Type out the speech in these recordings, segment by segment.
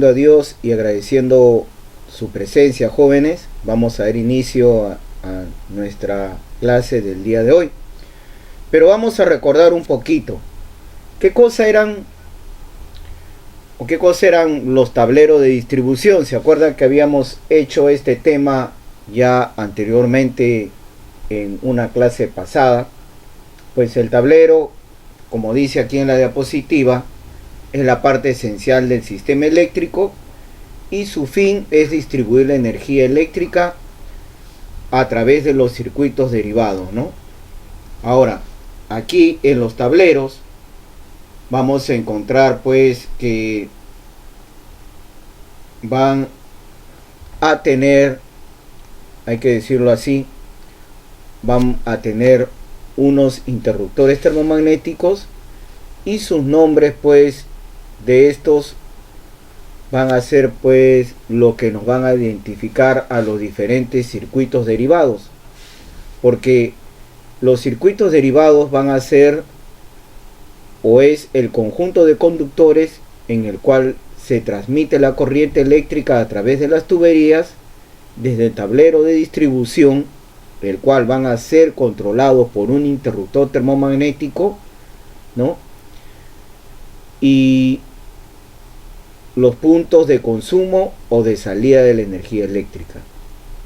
A Dios y agradeciendo su presencia, jóvenes, vamos a dar inicio a nuestra clase del día de hoy. Pero vamos a recordar un poquito qué cosa eran los tableros de distribución. ¿Se acuerdan que habíamos hecho este tema ya anteriormente en una clase pasada? Pues el tablero, como dice aquí en la diapositiva, es la parte esencial del sistema eléctrico y su fin es distribuir la energía eléctrica a través de los circuitos derivados, ¿no? Ahora, aquí en los tableros vamos a encontrar pues que van a tener, hay que decirlo así, van a tener unos interruptores termomagnéticos y sus nombres pues de estos van a ser pues lo que nos van a identificar a los diferentes circuitos derivados, porque los circuitos derivados van a ser o es el conjunto de conductores en el cual se transmite la corriente eléctrica a través de las tuberías desde el tablero de distribución, el cual van a ser controlados por un interruptor termomagnético, ¿no? Y los puntos de consumo o de salida de la energía eléctrica.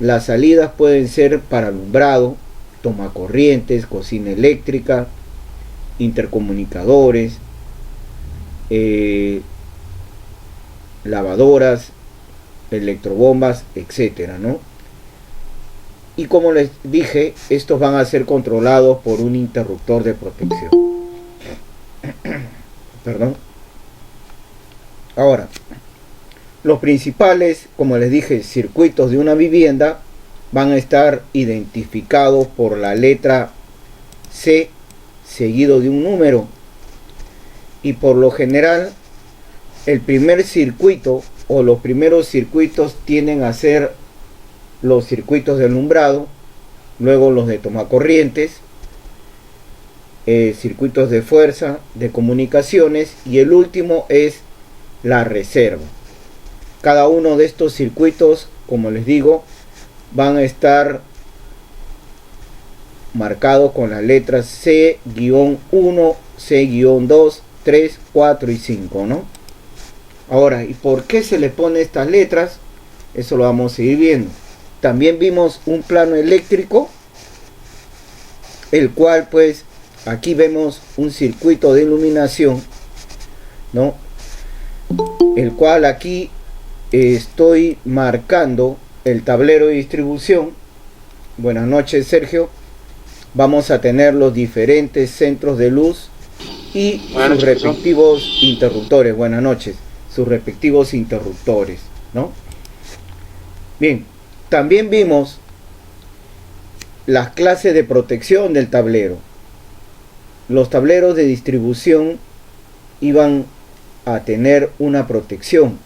Las salidas pueden ser para alumbrado, tomacorrientes, cocina eléctrica, intercomunicadores, lavadoras, electrobombas, etcétera, ¿no? Y como les dije, estos van a ser controlados por un interruptor de protección. Perdón. Ahora, los principales, como les dije, circuitos de una vivienda van a estar identificados por la letra C seguido de un número. Y por lo general, el primer circuito o los primeros circuitos tienden a ser los circuitos de alumbrado, luego los de tomacorrientes, circuitos de fuerza, de comunicaciones, y el último es la reserva. Cada uno de estos circuitos, como les digo, van a estar marcados con las letras C-1, C-2, 3, 4 y 5, ¿no? Ahora, ¿y por qué se le pone estas letras? Eso lo vamos a ir viendo. También vimos un plano eléctrico, el cual pues aquí vemos un circuito de iluminación, ¿no? El cual aquí estoy marcando el tablero de distribución. Buenas noches, Sergio. Vamos a tener los diferentes centros de luz y sus respectivos interruptores. Buenas noches. Sus respectivos interruptores, ¿no? Bien, también vimos las clases de protección del tablero. Los tableros de distribución iban a tener una protección.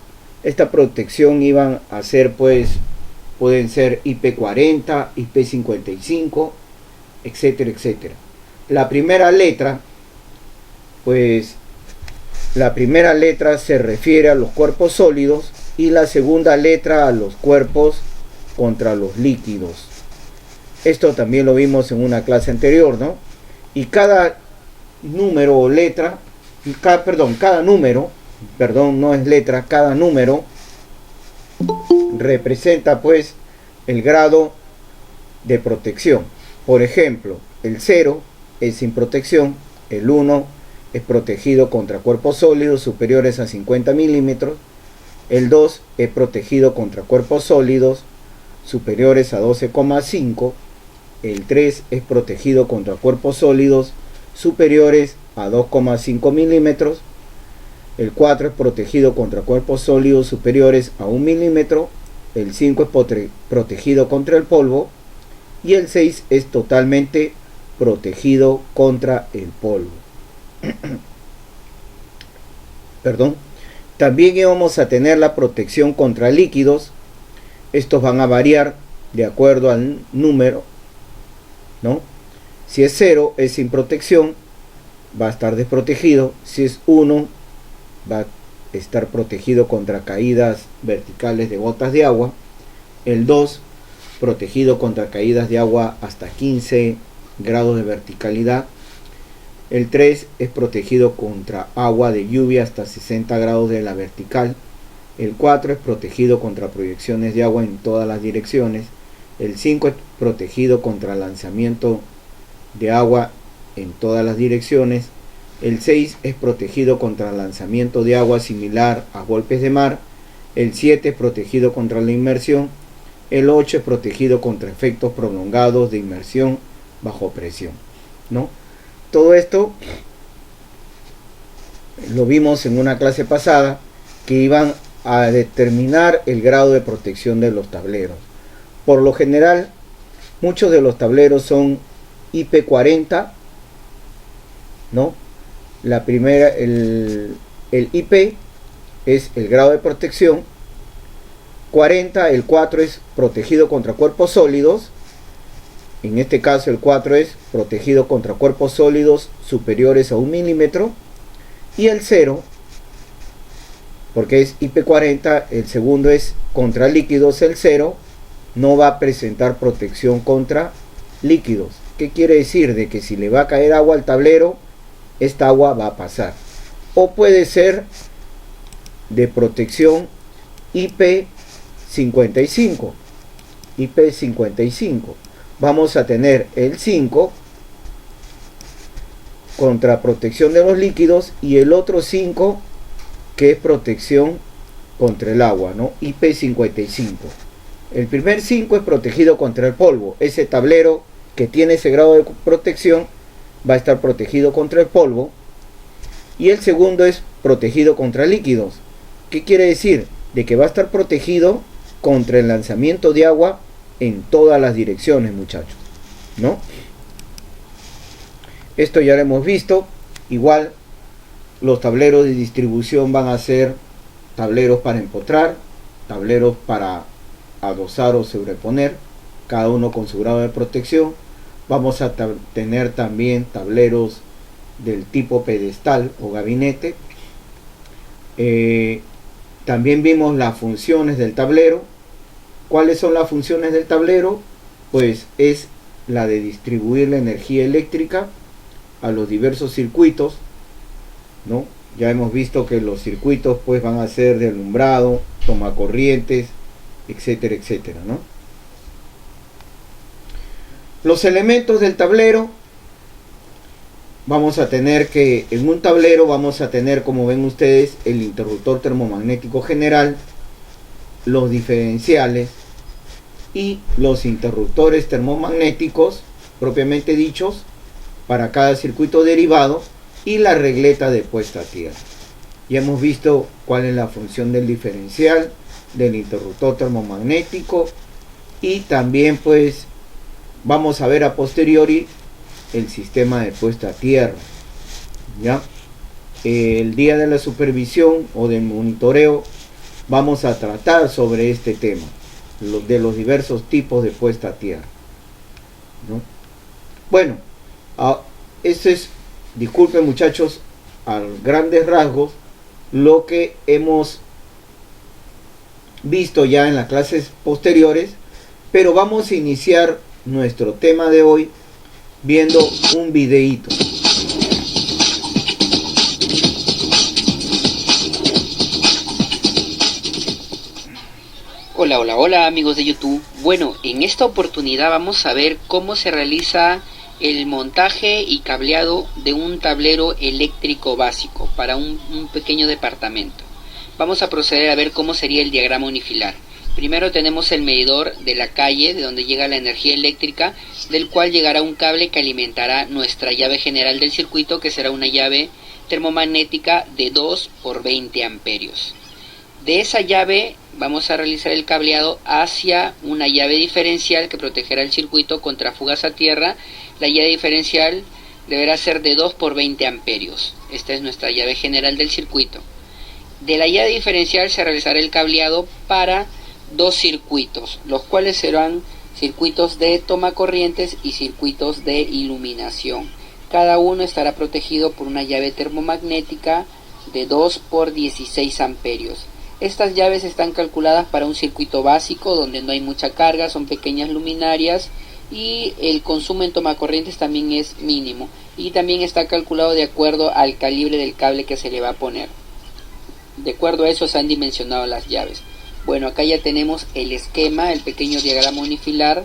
Esta protección iban a ser pues, pueden ser IP40, IP55, etcétera, etcétera. La primera letra, pues la primera letra se refiere a los cuerpos sólidos y la segunda letra a los cuerpos contra los líquidos. Esto también lo vimos en una clase anterior, ¿no? Y cada número o letra, cada número, no es letra, cada número representa pues el grado de protección. Por ejemplo, el 0 es sin protección, el 1 es protegido contra cuerpos sólidos superiores a 50 milímetros, el 2 es protegido contra cuerpos sólidos superiores a 12,5, el 3 es protegido contra cuerpos sólidos superiores a 2,5 milímetros, el 4 es protegido contra cuerpos sólidos superiores a 1 milímetro, el 5 es protegido contra el polvo y el 6 es totalmente protegido contra el polvo. Perdón. También íbamos a tener la protección contra líquidos. Estos van a variar de acuerdo al número, ¿no? Si es 0 es sin protección, va a estar desprotegido. Si es 1 va a estar protegido contra caídas verticales de gotas de agua. El 2, protegido contra caídas de agua hasta 15 grados de verticalidad. El 3 es protegido contra agua de lluvia hasta 60 grados de la vertical. El 4 es protegido contra proyecciones de agua en todas las direcciones. El 5 es protegido contra lanzamiento de agua en todas las direcciones. El 6 es protegido contra lanzamiento de agua similar a golpes de mar. El 7 es protegido contra la inmersión. El 8 es protegido contra efectos prolongados de inmersión bajo presión, ¿no? Todo esto lo vimos en una clase pasada, que iban a determinar el grado de protección de los tableros. Por lo general, muchos de los tableros son IP40, ¿no? La primera, el IP es el grado de protección. 40, el 4 es protegido contra cuerpos sólidos. En este caso el 4 es protegido contra cuerpos sólidos superiores a 1 milímetro. Y el 0, porque es IP40, el segundo es contra líquidos. El 0 no va a presentar protección contra líquidos. ¿Qué quiere decir? De que si le va a caer agua al tablero, esta agua va a pasar. O puede ser de protección IP55. IP55. Vamos a tener el 5 contra protección de los líquidos, y el otro 5 que es protección contra el agua, ¿no? IP55. El primer 5 es protegido contra el polvo. Ese tablero que tiene ese grado de protección va a estar protegido contra el polvo. Y el segundo es protegido contra líquidos. ¿Qué quiere decir? De que va a estar protegido contra el lanzamiento de agua en todas las direcciones, muchachos, ¿no? Esto ya lo hemos visto. Igual los tableros de distribución van a ser tableros para empotrar, tableros para adosar o sobreponer, cada uno con su grado de protección. Vamos a tener también tableros del tipo pedestal o gabinete. También vimos las funciones del tablero. ¿Cuáles son las funciones del tablero? Pues es la de distribuir la energía eléctrica a los diversos circuitos, ¿no? Ya hemos visto que los circuitos pues van a ser de alumbrado, tomacorrientes, etcétera, etcétera, ¿no? Los elementos del tablero, vamos a tener que en un tablero vamos a tener, como ven ustedes, el interruptor termomagnético general, los diferenciales y los interruptores termomagnéticos propiamente dichos para cada circuito derivado, y la regleta de puesta a tierra. Ya hemos visto cuál es la función del diferencial, del interruptor termomagnético, y también pues vamos a ver a posteriori el sistema de puesta a tierra. ¿Ya? El día de la supervisión o del monitoreo vamos a tratar sobre este tema, de los diversos tipos de puesta a tierra, ¿no? Bueno, eso es, disculpen muchachos, a grandes rasgos lo que hemos visto ya en las clases posteriores, pero vamos a iniciar nuestro tema de hoy viendo un videíto. Hola, hola, hola amigos de YouTube. Bueno, en esta oportunidad vamos a ver cómo se realiza el montaje y cableado de un tablero eléctrico básico para un pequeño departamento. Vamos a proceder a ver cómo sería el diagrama unifilar. Primero tenemos el medidor de la calle, de donde llega la energía eléctrica, del cual llegará un cable que alimentará nuestra llave general del circuito, que será una llave termomagnética de 2 por 20 amperios. De esa llave vamos a realizar el cableado hacia una llave diferencial que protegerá el circuito contra fugas a tierra. La llave diferencial deberá ser de 2 por 20 amperios. Esta es nuestra llave general del circuito. De la llave diferencial se realizará el cableado para dos circuitos, los cuales serán circuitos de tomacorrientes y circuitos de iluminación. Cada uno estará protegido por una llave termomagnética de 2 por 16 amperios. Estas llaves están calculadas para un circuito básico donde no hay mucha carga, son pequeñas luminarias y el consumo en tomacorrientes también es mínimo, y también está calculado de acuerdo al calibre del cable que se le va a poner. De acuerdo a eso se han dimensionado las llaves. Bueno, acá ya tenemos el esquema, el pequeño diagrama unifilar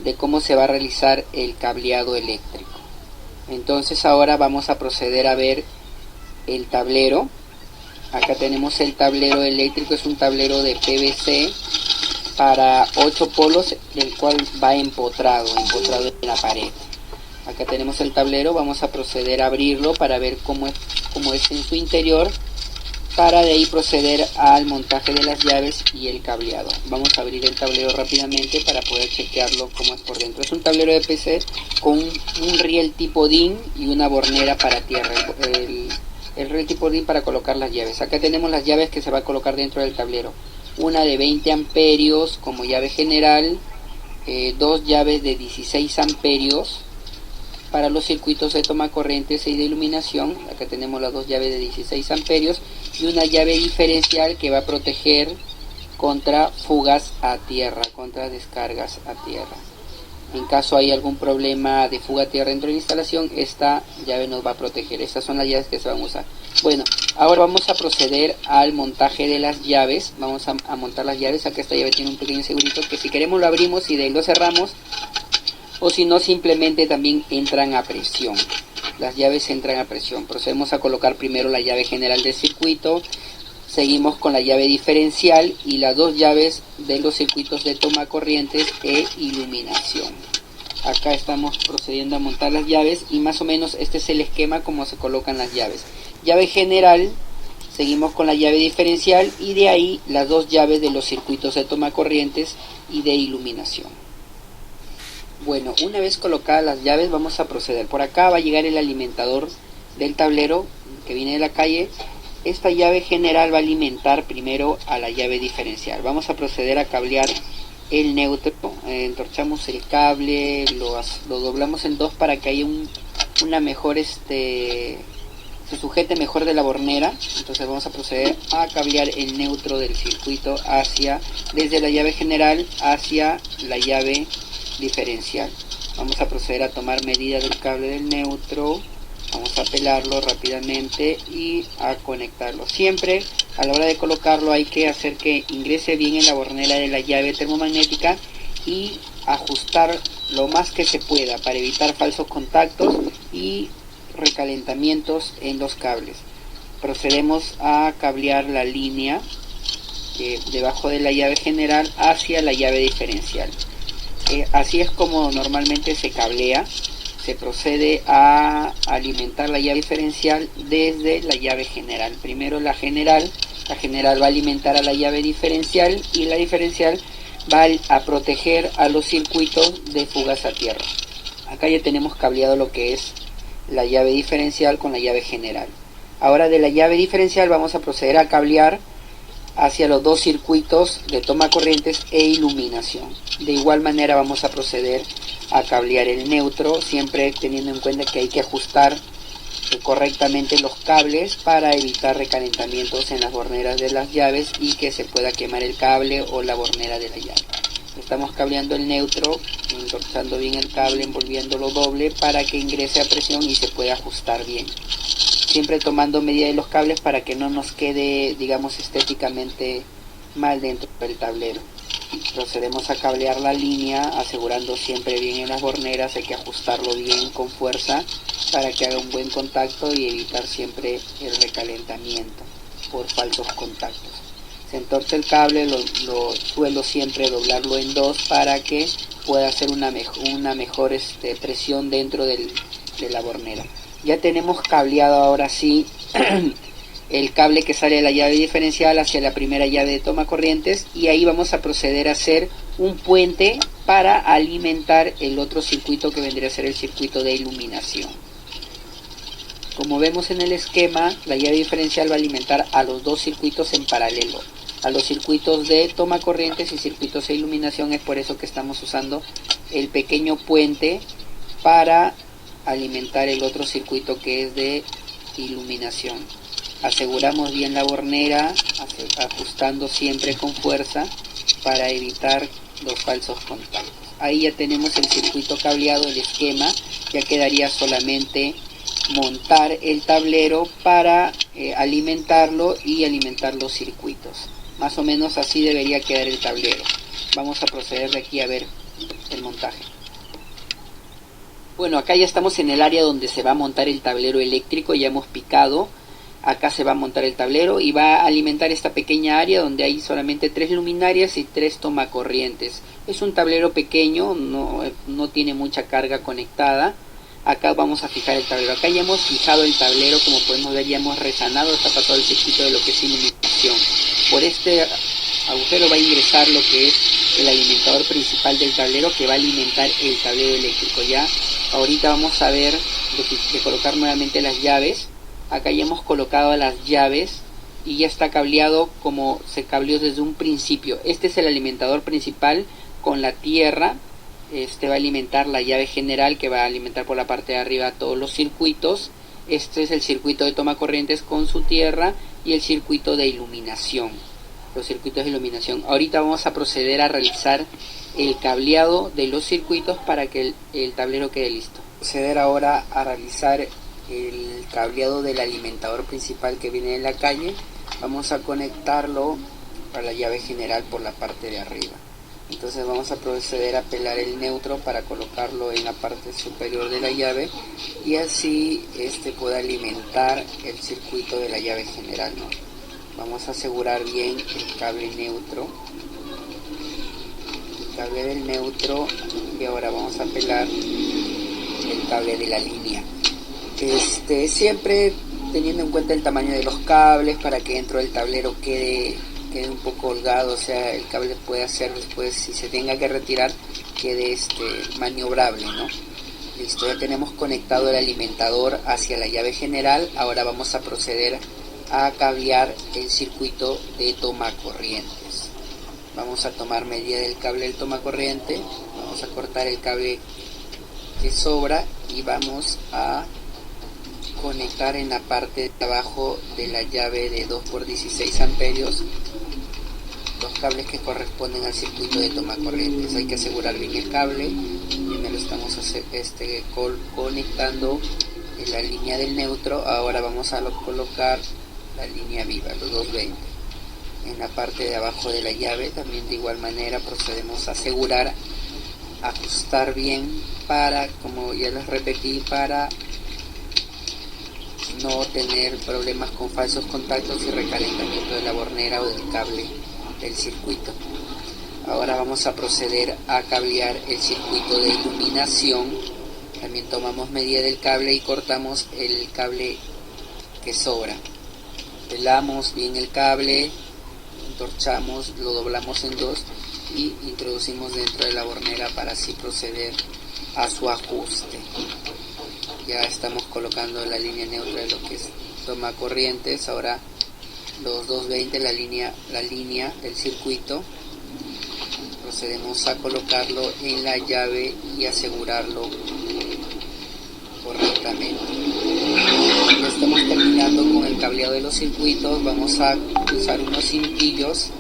de cómo se va a realizar el cableado eléctrico. Entonces ahora vamos a proceder a ver el tablero. Acá tenemos el tablero eléctrico, es un tablero de PVC para 8 polos, el cual va empotrado en la pared. Acá tenemos el tablero, vamos a proceder a abrirlo para ver cómo es en su interior, para de ahí proceder al montaje de las llaves y el cableado. Vamos a abrir el tablero rápidamente para poder chequearlo cómo es por dentro. Es un tablero de PVC con un riel tipo DIN y una bornera para tierra. El riel tipo DIN para colocar las llaves. Acá tenemos las llaves que se va a colocar dentro del tablero. Una de 20 amperios como llave general, dos llaves de 16 amperios para los circuitos de tomacorrientes y de iluminación. Acá tenemos las dos llaves de 16 amperios y una llave diferencial que va a proteger contra fugas a tierra, contra descargas a tierra. En caso hay algún problema de fuga a tierra dentro de la instalación, esta llave nos va a proteger. Estas son las llaves que se van a usar. Bueno, ahora vamos a proceder al montaje de las llaves. Vamos a montar las llaves. Acá esta llave tiene un pequeño segurito que si queremos lo abrimos y de ahí lo cerramos, o si no simplemente también entran a presión. Las llaves entran a presión. Procedemos a colocar primero la llave general del circuito, seguimos con la llave diferencial y las dos llaves de los circuitos de toma corrientes e iluminación. Acá estamos procediendo a montar las llaves y más o menos este es el esquema como se colocan las llaves. Llave general, seguimos con la llave diferencial y de ahí las dos llaves de los circuitos de toma corrientes y de iluminación. Bueno, una vez colocadas las llaves vamos a proceder. Por acá va a llegar el alimentador del tablero que viene de la calle. Esta llave general va a alimentar primero a la llave diferencial. Vamos a proceder a cablear el neutro. Entorchamos el cable, lo doblamos en dos para que haya una mejor, se sujete mejor de la bornera. Entonces vamos a proceder a cablear el neutro del circuito desde la llave general hacia la llave diferencial. Vamos a proceder a tomar medida del cable del neutro. Vamos a pelarlo rápidamente y a conectarlo. Siempre a la hora de colocarlo hay que hacer que ingrese bien en la bornera de la llave termomagnética y ajustar lo más que se pueda para evitar falsos contactos y recalentamientos en los cables. Procedemos a cablear la línea debajo de la llave general hacia la llave diferencial. Así es como normalmente se cablea. Se procede a alimentar la llave diferencial desde la llave general. Primero la general va a alimentar a la llave diferencial y la diferencial va a proteger a los circuitos de fugas a tierra. Acá ya tenemos cableado lo que es la llave diferencial con la llave general. Ahora de la llave diferencial vamos a proceder a cablear hacia los dos circuitos de toma corrientes e iluminación. De igual manera vamos a proceder a cablear el neutro, siempre teniendo en cuenta que hay que ajustar correctamente los cables para evitar recalentamientos en las borneras de las llaves y que se pueda quemar el cable o la bornera de la llave. Estamos cableando el neutro, entorchando bien el cable, envolviéndolo doble para que ingrese a presión y se pueda ajustar bien. Siempre tomando medida de los cables para que no nos quede, digamos, estéticamente mal dentro del tablero. Procedemos a cablear la línea, asegurando siempre bien en las borneras. Hay que ajustarlo bien con fuerza para que haga un buen contacto y evitar siempre el recalentamiento por falsos contactos. Se entorcha el cable, lo suelo siempre doblarlo en dos para que pueda hacer una mejor presión dentro de la bornera. Ya tenemos cableado ahora sí el cable que sale de la llave diferencial hacia la primera llave de toma corrientes y ahí vamos a proceder a hacer un puente para alimentar el otro circuito que vendría a ser el circuito de iluminación. Como vemos en el esquema, la llave diferencial va a alimentar a los dos circuitos en paralelo, a los circuitos de toma corrientes y circuitos de iluminación. Es por eso que estamos usando el pequeño puente para alimentar el otro circuito que es de iluminación. Aseguramos bien la bornera, ajustando siempre con fuerza para evitar los falsos contactos. Ahí ya tenemos el circuito cableado, el esquema. Ya quedaría solamente montar el tablero para alimentarlo y alimentar los circuitos. Más o menos así debería quedar el tablero. Vamos a proceder de aquí a ver el montaje. Bueno, acá ya estamos en el área donde se va a montar el tablero eléctrico. Ya hemos picado. Acá se va a montar el tablero y va a alimentar esta pequeña área donde hay solamente 3 luminarias y 3 tomacorrientes. Es un tablero pequeño, no tiene mucha carga conectada. Acá vamos a fijar el tablero. Acá ya hemos fijado el tablero, como podemos ver ya hemos resanado, está pasado el circuito de lo que es iluminación. Por este agujero va a ingresar lo que es el alimentador principal del tablero, que va a alimentar el tablero eléctrico. Ya ahorita vamos a ver de colocar nuevamente las llaves. Acá ya hemos colocado las llaves y ya está cableado como se cableó desde un principio. Este es el alimentador principal con la tierra. Este va a alimentar la llave general, que va a alimentar por la parte de arriba todos los circuitos. Este es el circuito de toma corrientes con su tierra y el circuito de iluminación. Los circuitos de iluminación. Ahorita vamos a proceder a realizar el cableado de los circuitos para que el tablero quede listo. Proceder ahora a realizar el cableado del alimentador principal que viene de la calle. Vamos a conectarlo a la llave general por la parte de arriba. Entonces vamos a proceder a pelar el neutro para colocarlo en la parte superior de la llave y así pueda alimentar el circuito de la llave general, ¿no? Vamos a asegurar bien el cable neutro, el cable del neutro, y ahora vamos a pelar el cable de la línea. Siempre teniendo en cuenta el tamaño de los cables para que dentro del tablero quede un poco holgado, o sea, el cable puede hacer después, si se tenga que retirar, quede maniobrable, ¿no? Listo, ya tenemos conectado el alimentador hacia la llave general. Ahora vamos a proceder a cablear el circuito de toma corrientes. Vamos a tomar medida del cable del toma corriente, vamos a cortar el cable que sobra y vamos a conectar en la parte de abajo de la llave de 2x16 amperios los cables que corresponden al circuito de toma corrientes. Hay que asegurar bien el cable. Primero estamos conectando en la línea del neutro. Ahora vamos a colocar la línea viva, los 220. En la parte de abajo de la llave también de igual manera procedemos a asegurar, ajustar bien para, como ya les repetí, para no tener problemas con falsos contactos y recalentamiento de la bornera o del cable del circuito. Ahora vamos a proceder a cablear el circuito de iluminación. También tomamos medida del cable y cortamos el cable que sobra. Pelamos bien el cable, entorchamos, lo doblamos en dos y introducimos dentro de la bornera para así proceder a su ajuste. Ya estamos colocando la línea neutra de lo que es toma corrientes. Ahora los 220, la línea del circuito, procedemos a colocarlo en la llave y asegurarlo correctamente. Ya estamos terminando con el cableado de los circuitos. Vamos a usar unos cintillos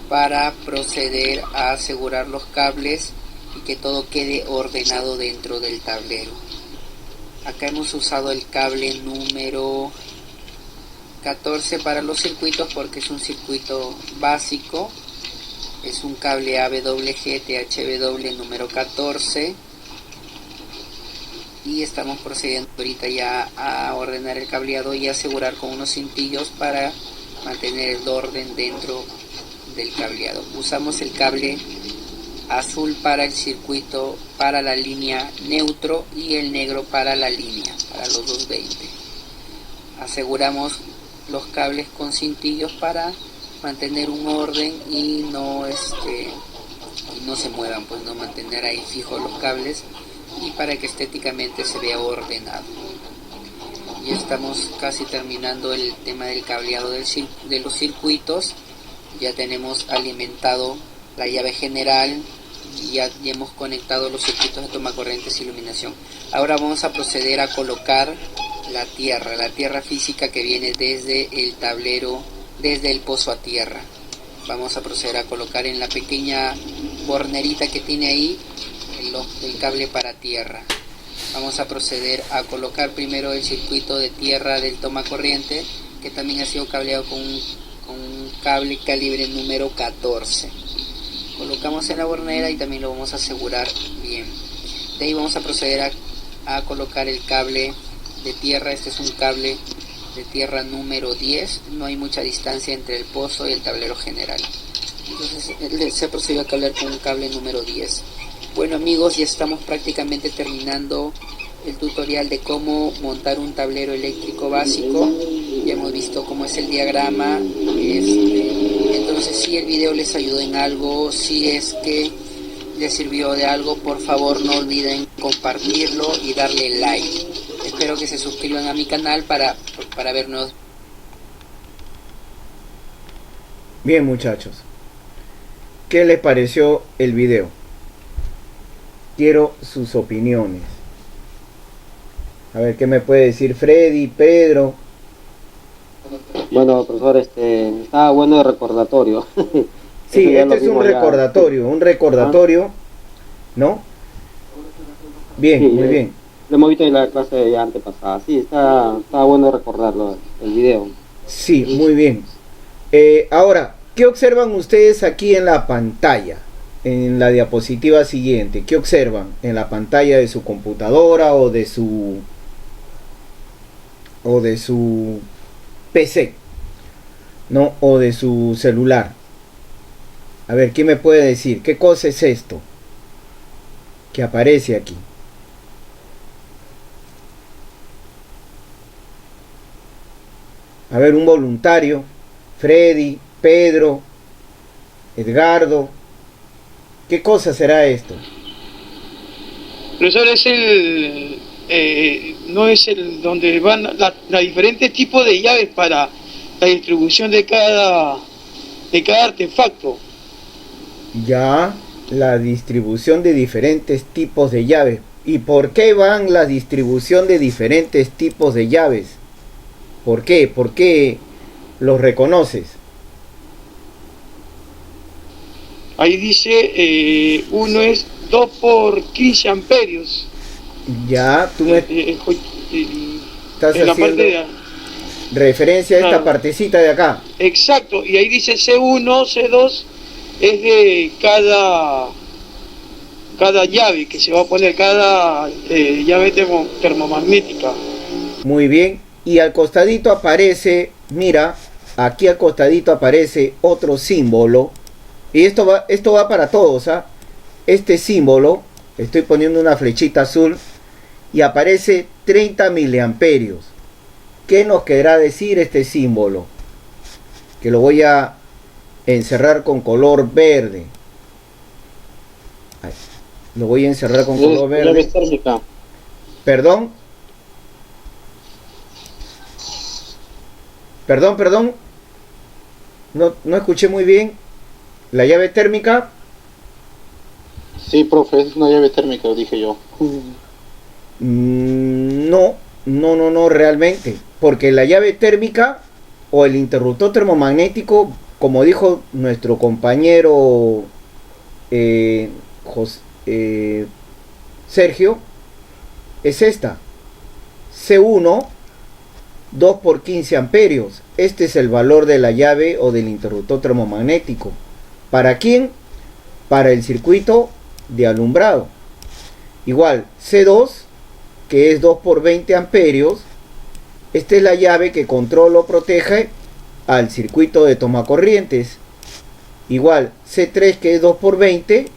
para proceder a asegurar los cables y que todo quede ordenado dentro del tablero. Acá hemos usado el cable número 14 para los circuitos porque es un circuito básico. Es un cable AWG THW número 14 y estamos procediendo ahorita ya a ordenar el cableado y asegurar con unos cintillos para mantener el orden dentro del cableado. Usamos el cable azul para el circuito, para la línea neutro, y el negro para la línea, para los 220. Aseguramos los cables con cintillos para mantener un orden y no se muevan, pues no, mantener ahí fijos los cables y para que estéticamente se vea ordenado. Ya estamos casi terminando el tema del cableado de los circuitos. Ya tenemos alimentado la llave general y ya hemos conectado los circuitos de toma corrientes e iluminación. Ahora vamos a proceder a colocar la tierra física que viene desde el tablero, desde el pozo a tierra. Vamos a proceder a colocar en la pequeña bornerita que tiene ahí el cable para tierra. Vamos a proceder a colocar primero el circuito de tierra del tomacorriente, que también ha sido cableado con un cable calibre número 14. Colocamos en la bornera y también lo vamos a asegurar bien. De ahí vamos a proceder a colocar el cable de tierra. Este es un cable de tierra número 10. No hay mucha distancia entre el pozo y el tablero general. Entonces se procedió a cablear con un cable número 10. Bueno amigos, ya estamos prácticamente terminando el tutorial de cómo montar un tablero eléctrico básico. Ya hemos visto cómo es el diagrama. Entonces, si el video les ayudó en algo, si es que les sirvió de algo, por favor no olviden compartirlo y darle like. Espero que se suscriban a mi canal para vernos. Bien muchachos, ¿qué les pareció el video? Quiero sus opiniones. A ver, ¿qué me puede decir Freddy, Pedro? Bueno, profesor, está bueno el recordatorio. Sí, este es un recordatorio, ¿no? Bien, sí, muy bien. Lo hemos visto en la clase ya antepasada. Sí, está bueno recordarlo, el video. Sí, muy bien. Ahora, ¿qué observan ustedes aquí en la pantalla? En la diapositiva siguiente, ¿qué observan en la pantalla de su computadora o de su PC, ¿no? O de su celular? A ver, ¿quién me puede decir qué cosa es esto que aparece aquí? A ver, un voluntario, Freddy, Pedro, Edgardo. ¿Qué cosa será esto? Profesor, no es el donde van los diferentes tipos de llaves para la distribución de cada artefacto. Ya, la distribución de diferentes tipos de llaves. ¿Y por qué van la distribución de diferentes tipos de llaves? ¿Por qué? ¿Por qué los reconoces? Ahí dice, uno es 2 por 15 amperios. Ya, tú me estás en la haciendo parte de, referencia a esta partecita de acá. exacto, y ahí dice C1, C2, es de cada llave que se va a poner, cada llave termomagnética. Muy bien, y al costadito aparece, mira, aquí al costadito aparece otro símbolo. Y esto va para todos, ¿ah? Este símbolo, estoy poniendo una flechita azul y aparece 30 miliamperios. ¿Qué nos querrá decir este símbolo? Que lo voy a encerrar con color verde. Ahí. Lo voy a encerrar con color verde. Llave térmica. Perdón. Perdón. No escuché muy bien. La llave térmica. Sí, profe, es una llave térmica, lo dije yo. No, realmente. Porque la llave térmica o el interruptor termomagnético, como dijo nuestro compañero Sergio, es esta. C1, 2 por 15 amperios. Este es el valor de la llave o del interruptor termomagnético. ¿Para quién? Para el circuito de alumbrado. Igual, C2, que es 2 por 20 amperios. Esta es la llave que controla o protege al circuito de tomacorrientes. Igual, C3, que es 2 por 20.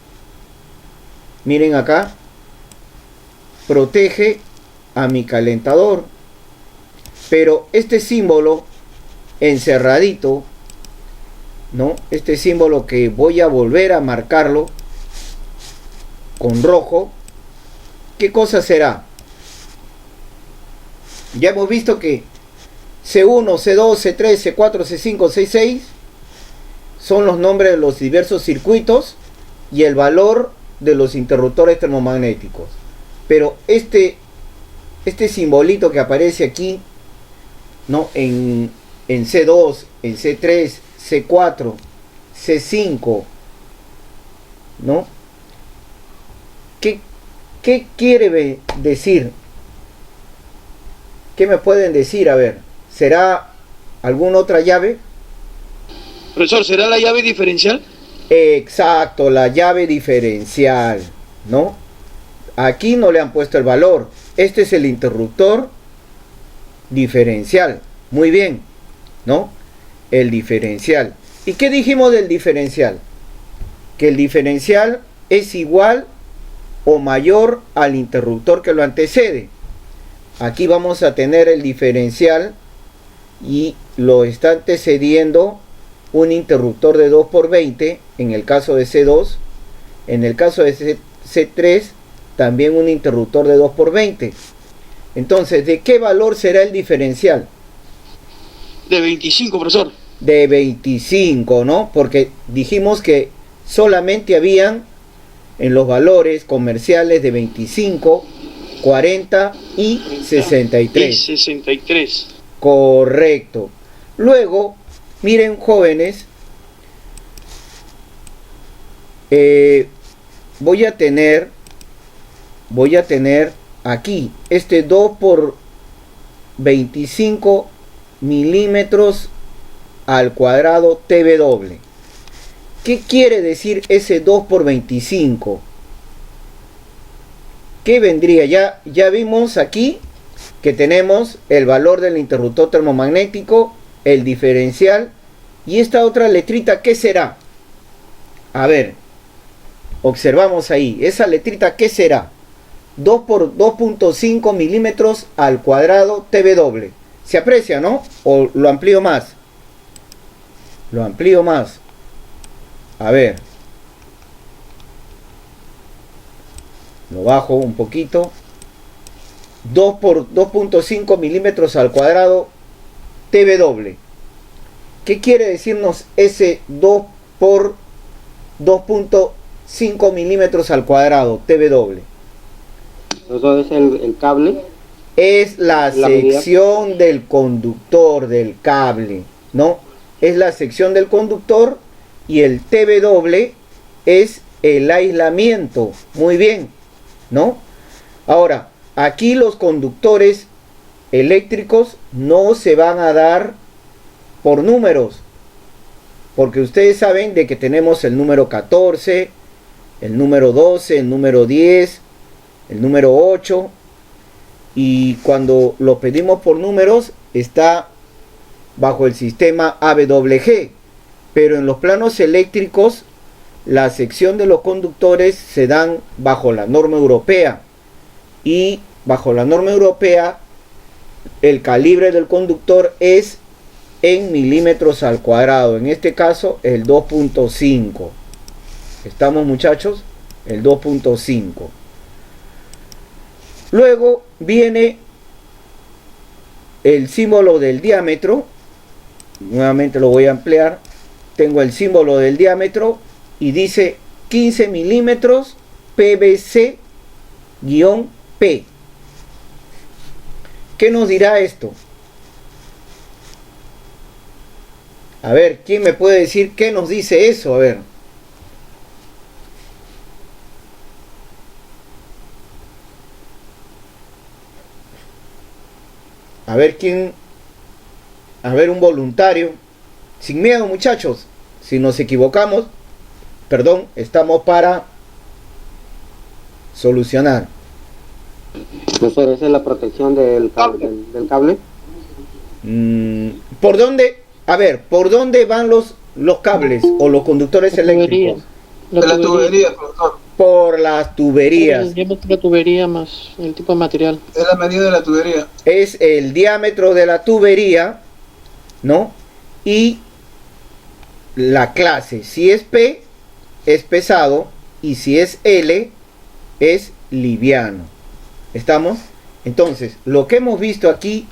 Miren acá. Protege a mi calentador. Pero este símbolo encerradito, ¿no? Este símbolo que voy a volver a marcarlo con rojo, ¿qué cosa será? Ya hemos visto que C1, C2, C3, C4, C5, C6 son los nombres de los diversos circuitos y el valor de los interruptores termomagnéticos. Pero este este simbolito que aparece aquí, ¿no? En C2, en C3, C4, C5, ¿no? ¿Qué quiere decir? ¿Qué me pueden decir? A ver, ¿será alguna otra llave? Profesor, ¿será la llave diferencial? Exacto, la llave diferencial, ¿no? Aquí no le han puesto el valor. Este es el interruptor diferencial. Muy bien, ¿no? El diferencial. ¿Y qué dijimos del diferencial? Que el diferencial es igual o mayor al interruptor que lo antecede. Aquí vamos a tener el diferencial y lo está antecediendo un interruptor de 2 por 20 en el caso de C2. En el caso de C3 también un interruptor de 2 por 20. Entonces, ¿de qué valor será el diferencial? De 25, profesor. De 25, ¿no? Porque dijimos que solamente habían en los valores comerciales de 25, 40 y 63. Y 63. Correcto. Luego, miren, jóvenes, voy a tener aquí este 2 por 25 milímetros al cuadrado TW. ¿Qué quiere decir ese 2 por 25? ¿Qué vendría? Ya vimos aquí que tenemos el valor del interruptor termomagnético, el diferencial y esta otra letrita, ¿qué será? A ver, observamos ahí, esa letrita, ¿qué será? 2 por 2.5 milímetros al cuadrado TW. ¿Se aprecia, no? ¿O lo amplío más? Lo amplío más. A ver. Lo bajo un poquito. 2 por 2.5 milímetros al cuadrado TW. ¿Qué quiere decirnos ese 2 por 2.5 milímetros al cuadrado TW? Eso es el cable. Es la sección del conductor del cable, ¿no? Es la sección del conductor y el TW es el aislamiento. Muy bien, ¿no? Ahora, aquí los conductores eléctricos no se van a dar por números, porque ustedes saben de que tenemos el número 14, el número 12, el número 10, el número 8, y cuando lo pedimos por números está bajo el sistema AWG, pero en los planos eléctricos la sección de los conductores se dan bajo la norma europea, y bajo la norma europea el calibre del conductor es en milímetros al cuadrado, en este caso el 2.5. ¿Estamos, muchachos? El 2.5. Luego viene el símbolo del diámetro. Nuevamente lo voy a ampliar. Tengo el símbolo del diámetro y dice 15 milímetros PVC-P. ¿Qué nos dirá esto? A ver, ¿quién me puede decir qué nos dice eso? A ver. A ver quién. A ver, un voluntario. Sin miedo, muchachos. Si nos equivocamos, perdón, estamos para solucionar. Profesor, esa es la protección del cable. ¿Por dónde? A ver, ¿por dónde van los cables o los conductores eléctricos? La tubería, profesor. Por las tuberías. El diámetro de la tubería más el tipo de material. Es la medida de la tubería. Es el diámetro de la tubería, ¿no? Y la clase. Si es P, es pesado. Y si es L, es liviano. ¿Estamos? Entonces, lo que hemos visto aquí,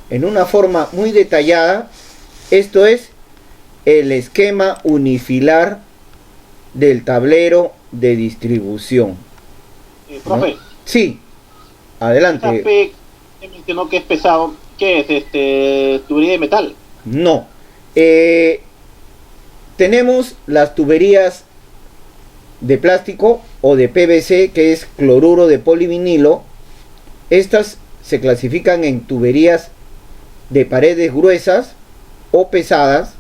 en una forma muy detallada, esto es el esquema unifilar del tablero de distribución. Profe. Sí, adelante. Usted mencionó que es pesado. ¿Qué es? ¿Tubería de metal? No. Tenemos las tuberías de plástico o de PVC, que es cloruro de polivinilo. Estas se clasifican en tuberías de paredes gruesas o pesadas,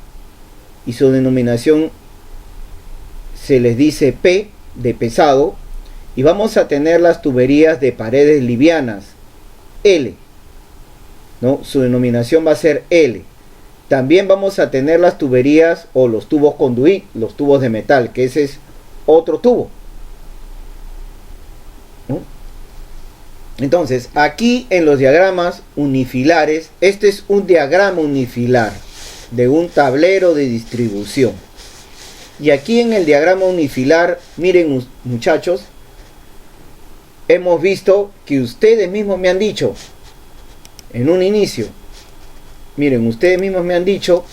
y su denominación se les dice P de pesado. Y vamos a tener las tuberías de paredes livianas, L, ¿no? Su denominación va a ser L. También vamos a tener las tuberías o los tubos conduit, los tubos de metal, que ese es otro tubo, ¿no? Entonces, aquí en los diagramas unifilares, este es un diagrama unifilar de un tablero de distribución. Y aquí en el diagrama unifilar, miren muchachos, hemos visto que ustedes mismos me han dicho en un inicio, miren, ustedes mismos me han dicho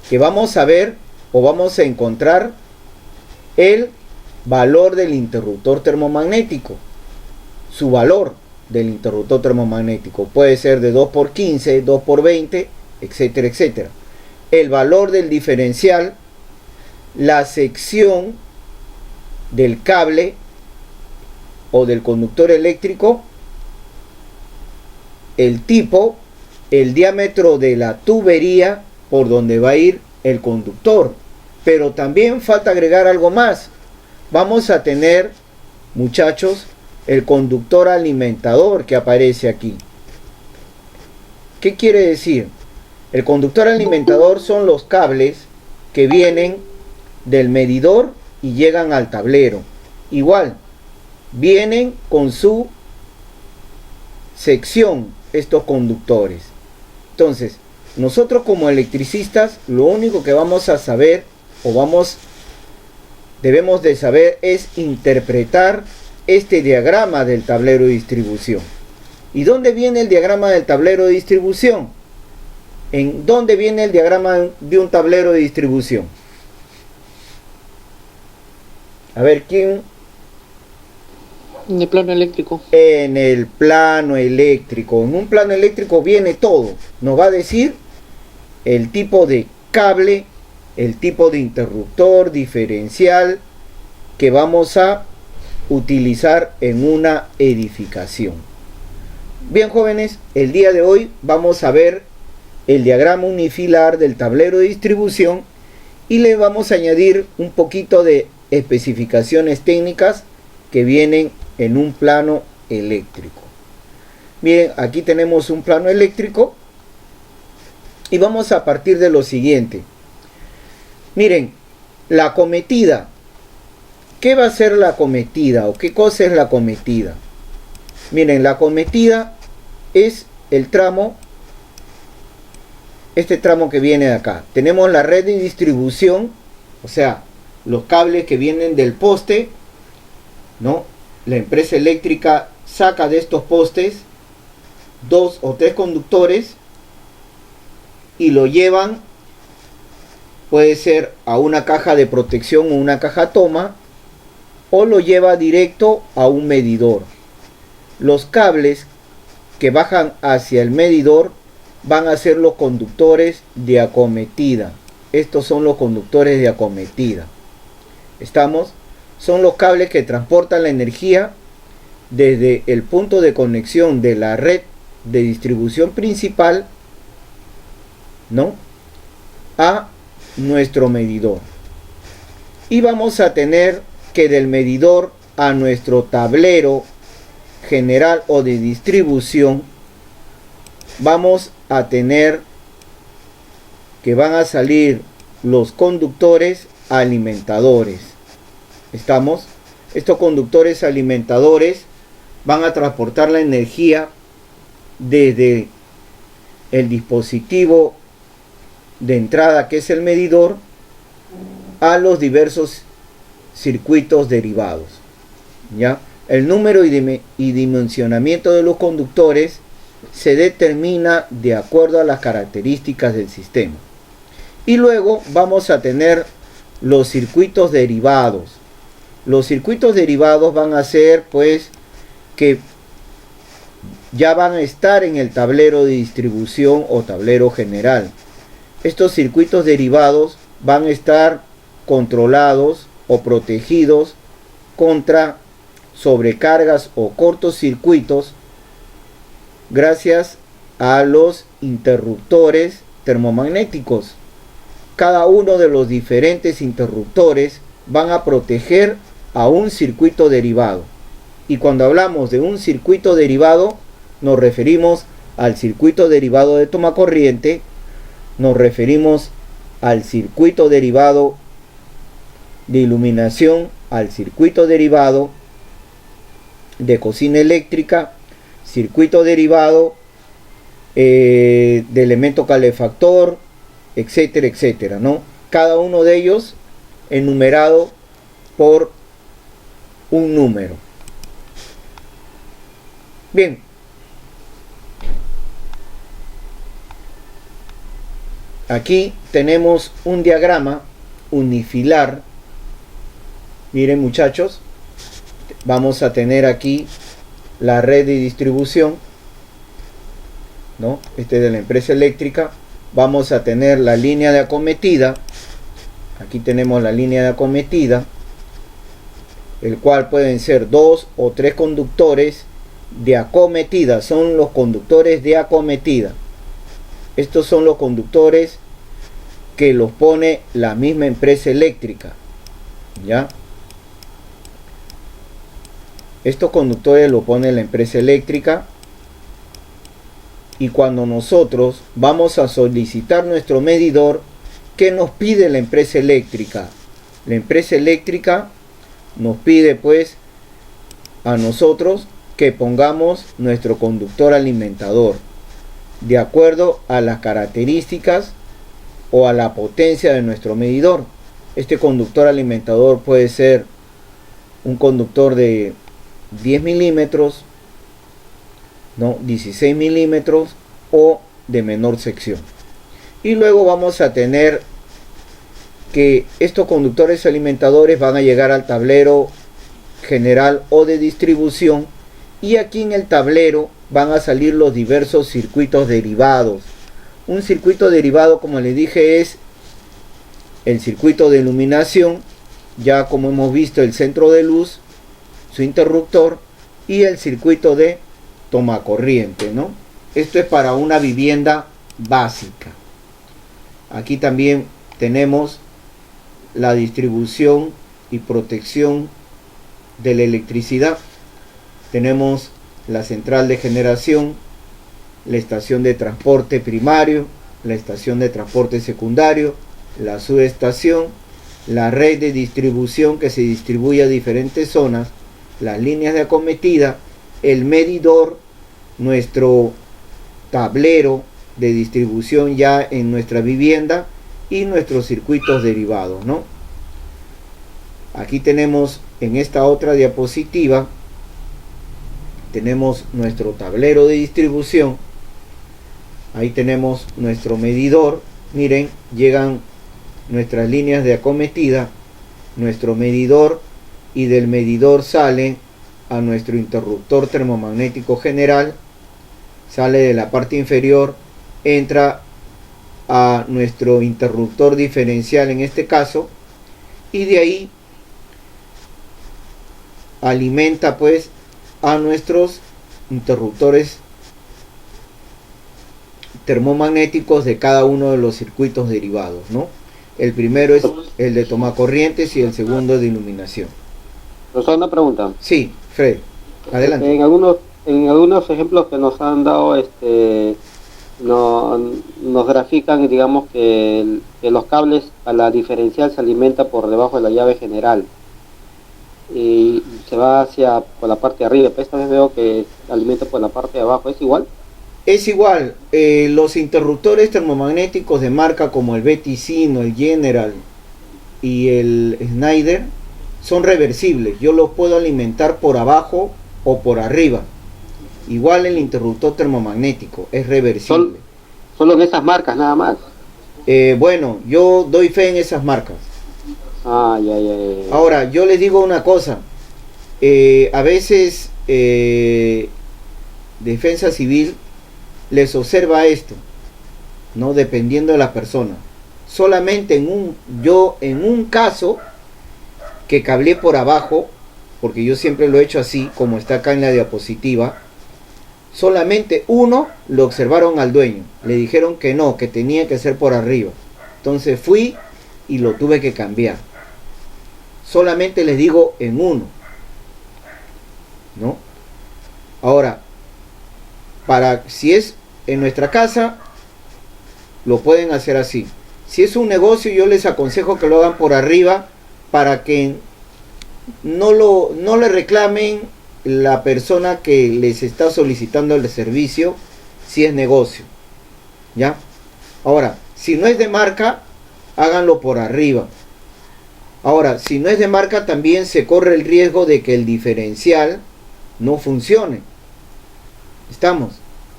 que vamos a ver o vamos a encontrar el valor del interruptor termomagnético. Su valor del interruptor termomagnético puede ser de 2 por 15, 2 por 20, etcétera, etcétera. El valor del diferencial, la sección del cable o del conductor eléctrico, el tipo, el diámetro de la tubería por donde va a ir el conductor. Pero también falta agregar algo más. Vamos a tener, muchachos, el conductor alimentador que aparece aquí. ¿Qué quiere decir? El conductor alimentador son los cables que vienen del medidor y llegan al tablero. Igual, vienen con su sección estos conductores. Entonces, nosotros como electricistas, lo único que vamos a saber o debemos de saber es interpretar este diagrama del tablero de distribución. ¿Y dónde viene el diagrama del tablero de distribución? ¿En dónde viene el diagrama de un tablero de distribución? A ver, ¿quién? En el plano eléctrico. En el plano eléctrico. En un plano eléctrico viene todo. Nos va a decir el tipo de cable, el tipo de interruptor, diferencial que vamos a utilizar en una edificación. Bien, jóvenes, el día de hoy vamos a ver el diagrama unifilar del tablero de distribución y le vamos a añadir un poquito de especificaciones técnicas que vienen en un plano eléctrico. Miren, aquí tenemos un plano eléctrico y vamos a partir de lo siguiente. Miren, la acometida. ¿Qué va a ser la acometida o qué cosa es la acometida? Miren, la acometida es el tramo, este tramo que viene de acá. Tenemos la red de distribución, o sea, los cables que vienen del poste, ¿no? La empresa eléctrica saca de estos postes 2 o 3 conductores y lo llevan, puede ser a una caja de protección o una caja toma, o lo lleva directo a un medidor. Los cables que bajan hacia el medidor van a ser los conductores de acometida. Estos son los conductores de acometida. ¿Estamos? Son los cables que transportan la energía desde el punto de conexión de la red de distribución principal, ¿no?, a nuestro medidor. Y vamos a tener que del medidor a nuestro tablero general o de distribución vamos a tener que van a salir los conductores alimentadores. ¿Estamos? Estos conductores alimentadores van a transportar la energía desde el dispositivo de entrada, que es el medidor, a los diversos circuitos derivados. ¿Ya? El número y dimensionamiento de los conductores se determina de acuerdo a las características del sistema. Y luego vamos a tener los circuitos derivados. Los circuitos derivados van a ser, pues, que ya van a estar en el tablero de distribución o tablero general. Estos circuitos derivados van a estar controlados o protegidos contra sobrecargas o cortocircuitos gracias a los interruptores termomagnéticos. Cada uno de los diferentes interruptores van a proteger a un circuito derivado. Y cuando hablamos de un circuito derivado, nos referimos al circuito derivado de toma corriente, nos referimos al circuito derivado de iluminación, al circuito derivado de cocina eléctrica, circuito derivado de elemento calefactor, etcétera, etcétera, ¿no? Cada uno de ellos enumerado por un número. Bien. Aquí tenemos un diagrama unifilar. Miren, muchachos, vamos a tener aquí la red de distribución, ¿no? Este es de la empresa eléctrica. Vamos a tener la línea de acometida. Aquí tenemos la línea de acometida, el cual pueden ser 2 o 3 conductores de acometida. Son los conductores de acometida. Estos son los conductores que los pone la misma empresa eléctrica, ¿ya? Estos conductores los pone la empresa eléctrica, y cuando nosotros vamos a solicitar nuestro medidor, ¿qué nos pide la empresa eléctrica? La empresa eléctrica nos pide pues a nosotros que pongamos nuestro conductor alimentador de acuerdo a las características o a la potencia de nuestro medidor. Este conductor alimentador puede ser un conductor de 10 milímetros, ¿no? 16 milímetros o de menor sección. Y luego vamos a tener que estos conductores alimentadores van a llegar al tablero general o de distribución, y aquí en el tablero van a salir los diversos circuitos derivados. Un circuito derivado, como les dije, es el circuito de iluminación, ya como hemos visto, el centro de luz, su interruptor, y el circuito de toma corriente, ¿no? Esto es para una vivienda básica. Aquí también tenemos la distribución y protección de la electricidad. Tenemos la central de generación, la estación de transporte primario, la estación de transporte secundario, la subestación, la red de distribución que se distribuye a diferentes zonas, las líneas de acometida, el medidor, nuestro tablero de distribución ya en nuestra vivienda y nuestros circuitos derivados, ¿no? Aquí tenemos en esta otra diapositiva, tenemos nuestro tablero de distribución. Ahí tenemos nuestro medidor. Miren, llegan nuestras líneas de acometida, nuestro medidor, y del medidor sale a nuestro interruptor termomagnético general, sale de la parte inferior, entra a nuestro interruptor diferencial en este caso, y de ahí alimenta pues a nuestros interruptores termomagnéticos de cada uno de los circuitos derivados, ¿no? El primero es el de toma corrientes y el segundo de iluminación. Profesor, una pregunta. Sí, Fred, adelante. En algunos ejemplos que nos han dado, nos grafican, digamos, que los cables a la diferencial se alimenta por debajo de la llave general y se va hacia por la parte de arriba. Esta vez veo que alimenta por la parte de abajo. ¿Es igual? Es igual. Los interruptores termomagnéticos de marca como el Beticino, el General y el Schneider son reversibles. Yo los puedo alimentar por abajo o por arriba. Igual el interruptor termomagnético es reversible. Solo en esas marcas nada más. Bueno, yo doy fe en esas marcas. Ya. Ahora, yo les digo una cosa. A veces defensa civil les observa esto, ¿no? Dependiendo de la persona. Solamente en un caso que cableé por abajo, porque yo siempre lo he hecho así, como está acá en la diapositiva, solamente uno lo observaron al dueño. Le dijeron que no, que tenía que ser por arriba. Entonces fui y lo tuve que cambiar. Solamente les digo en uno, ¿no? Ahora, si es en nuestra casa, lo pueden hacer así. Si es un negocio, yo les aconsejo que lo hagan por arriba para que no le reclamen la persona que les está solicitando el servicio, si es negocio, ¿ya? Ahora, si no es de marca, háganlo por arriba. Ahora, si no es de marca, también se corre el riesgo de que el diferencial no funcione. ¿Estamos?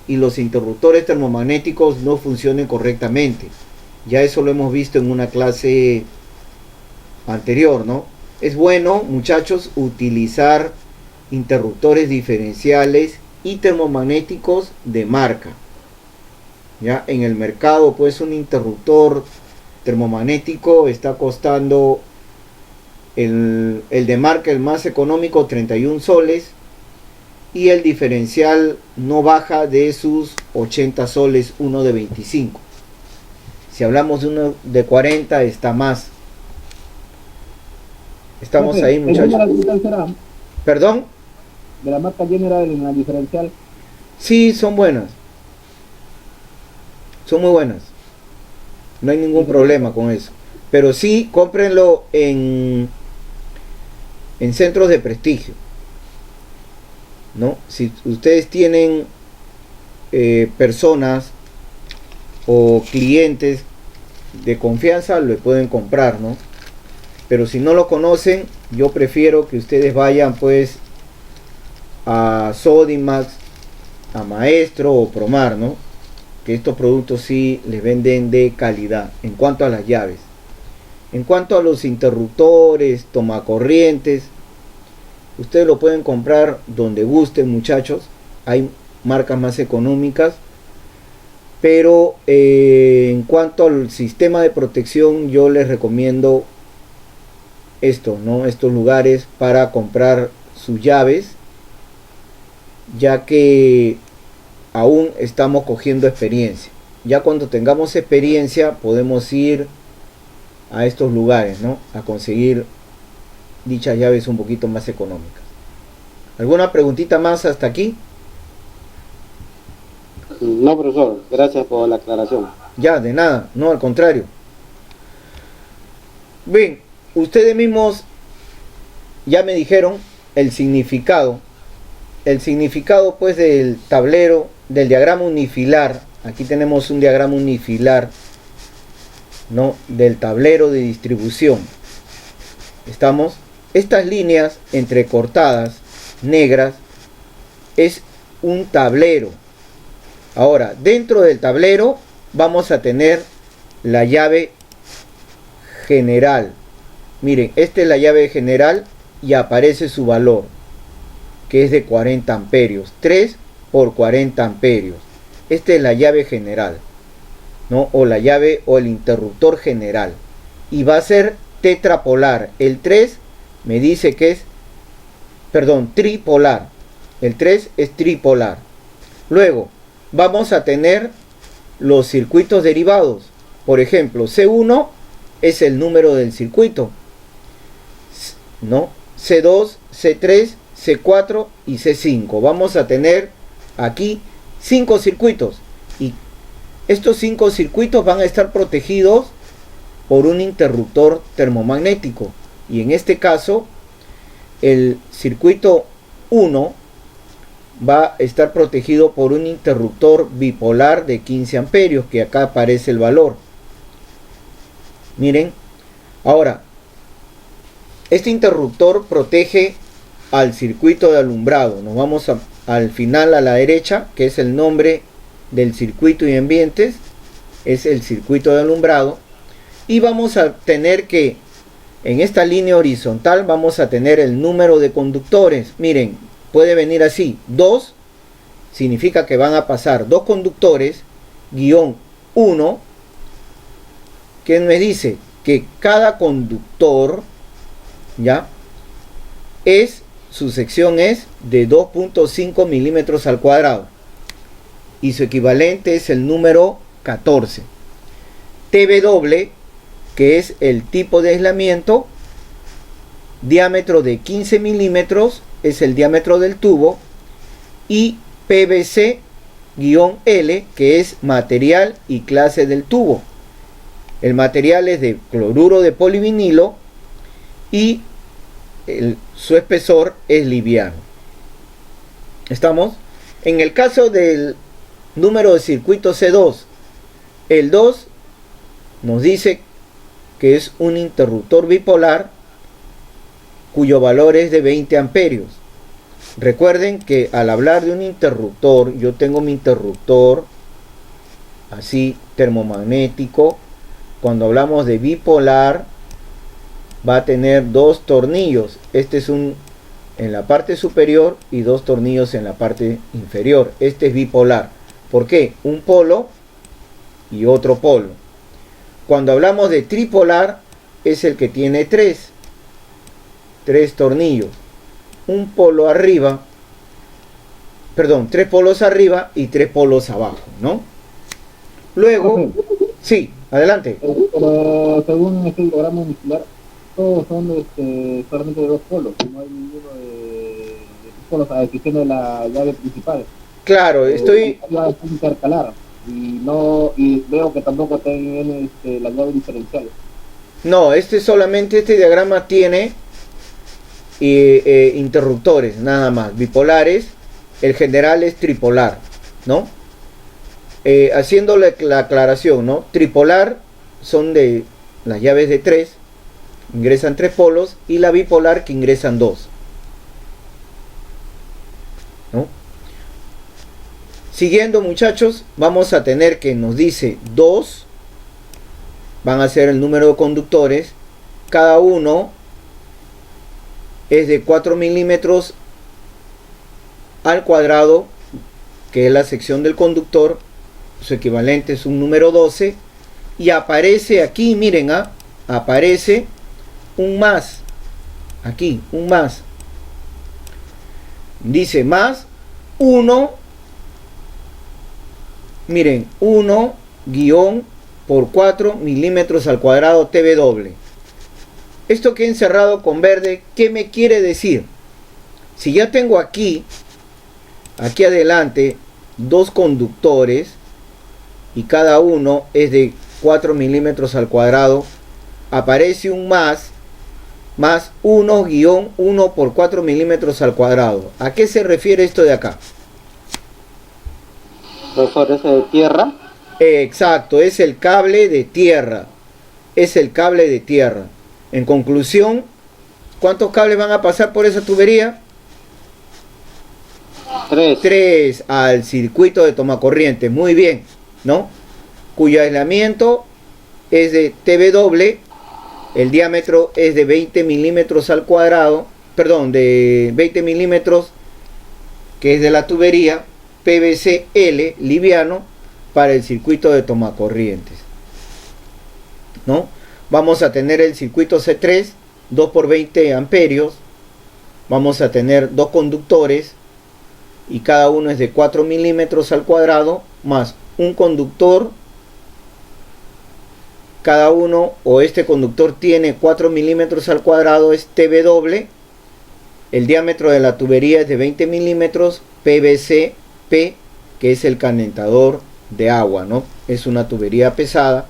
Y los interruptores termomagnéticos no funcionen correctamente. Ya eso lo hemos visto en una clase anterior, ¿no? Es bueno, muchachos, utilizar interruptores diferenciales y termomagnéticos de marca. Ya en el mercado, pues, un interruptor termomagnético está costando el de marca, el más económico, 31 soles, y el diferencial no baja de sus 80 soles, uno de 25. Si hablamos de uno de 40, está más. Estamos ahí, muchachos. ¿Perdón? De la marca General en la diferencial. Sí, son buenas. Son muy buenas. No hay ningún problema con eso. Pero sí, cómprenlo en centros de prestigio, ¿no? Si ustedes tienen personas o clientes de confianza, lo pueden comprar, ¿no? Pero si no lo conocen, yo prefiero que ustedes vayan, pues, a Sodimac, a Maestro o Promar, ¿no? Que estos productos sí les venden de calidad en cuanto a las llaves. En cuanto a los interruptores, tomacorrientes, ustedes lo pueden comprar donde gusten, muchachos. Hay marcas más económicas, pero en cuanto al sistema de protección, yo les recomiendo esto, ¿no? Estos lugares para comprar sus llaves, ya que aún estamos cogiendo experiencia. Ya cuando tengamos experiencia podemos ir a estos lugares, ¿no? A conseguir dichas llaves un poquito más económicas. ¿Alguna preguntita más hasta aquí? No, profesor, gracias por la aclaración. Ya, de nada, no, al contrario. Bien, ustedes mismos ya me dijeron el significado pues del tablero, del diagrama unifilar. Aquí tenemos un diagrama unifilar, ¿no? Del tablero de distribución. Estamos, estas líneas entrecortadas negras es un tablero. Ahora, dentro del tablero vamos a tener la llave general. Miren, esta es la llave general y aparece su valor, que es de 40 amperios, 3 por 40 amperios. Esta es la llave general, ¿no? O la llave o el interruptor general. Y va a ser tetrapolar. El 3 me dice que es, perdón, tripolar. El 3 es tripolar. Luego, vamos a tener los circuitos derivados. Por ejemplo, C1 es el número del circuito, ¿no? C2, C3, C4 y C5. Vamos a tener aquí 5 circuitos. Y estos 5 circuitos van a estar protegidos por un interruptor termomagnético. Y en este caso, el circuito 1 va a estar protegido por un interruptor bipolar de 15 amperios, que acá aparece el valor. Miren, ahora, este interruptor protege al circuito de alumbrado. Nos vamos al final a la derecha, que es el nombre del circuito y ambientes, es el circuito de alumbrado. Y vamos a tener que, en esta línea horizontal, vamos a tener el número de conductores. Miren, puede venir así, 2 significa que van a pasar dos conductores, guión 1, que me dice que cada conductor, ¿ya? Su sección es de 2.5 milímetros al cuadrado. Y su equivalente es el número 14. TW, que es el tipo de aislamiento, diámetro de 15 milímetros, es el diámetro del tubo, y PVC-L, que es material y clase del tubo. El material es de cloruro de polivinilo y su espesor es liviano. ¿Estamos? En el caso del número de circuito C2, el 2 nos dice que es un interruptor bipolar cuyo valor es de 20 amperios. Recuerden que al hablar de un interruptor, yo tengo mi interruptor así termomagnético. Cuando hablamos de bipolar, va a tener dos tornillos. Este es un en la parte superior y dos tornillos en la parte inferior. Este es bipolar. ¿Por qué? Un polo y otro polo. Cuando hablamos de tripolar, es el que tiene tres tornillos. Un polo arriba, perdón, tres polos arriba y tres polos abajo, ¿no? Luego, sí, adelante. Pero según este diagrama muscular, todos son solamente de dos polos, no hay ninguno de polos a excepción de la llave principal. Claro, estoy intercalar y veo que tampoco tienen la llave diferencial. No, solamente este diagrama tiene interruptores, nada más, bipolares. El general es tripolar, ¿no? Haciéndole la aclaración, ¿no? Tripolar son de las llaves de 3, ingresan 3 polos, y la bipolar que ingresan 2, ¿no? Siguiendo, muchachos, vamos a tener que nos dice 2, van a ser el número de conductores, cada uno es de 4 milímetros al cuadrado, que es la sección del conductor. Su equivalente es un número 12, y aparece aquí, miren, aparece un más, aquí, un más, dice más 1, miren, 1 guión por 4 milímetros al cuadrado TW. Esto que he encerrado con verde, ¿qué me quiere decir? Si ya tengo aquí adelante dos conductores y cada uno es de 4 milímetros al cuadrado, aparece un más 1 guión 1 por 4 milímetros al cuadrado. ¿A qué se refiere esto de acá? ¿Profesor, ese de tierra? Exacto, es el cable de tierra. Es el cable de tierra. En conclusión, ¿cuántos cables van a pasar por esa tubería? 3 al circuito de tomacorriente. Muy bien, ¿no? Cuyo aislamiento es de TW. El diámetro es de 20 milímetros al cuadrado. Perdón, de 20 milímetros, que es de la tubería. PVC-L, liviano, para el circuito de tomacorrientes, ¿no? Vamos a tener el circuito C3, 2 por 20 amperios. Vamos a tener dos conductores y cada uno es de 4 milímetros al cuadrado, más un conductor. Cada uno, o este conductor tiene 4 milímetros al cuadrado, es TW. El diámetro de la tubería es de 20 milímetros, PVC-P, que es el calentador de agua, ¿no? Es una tubería pesada.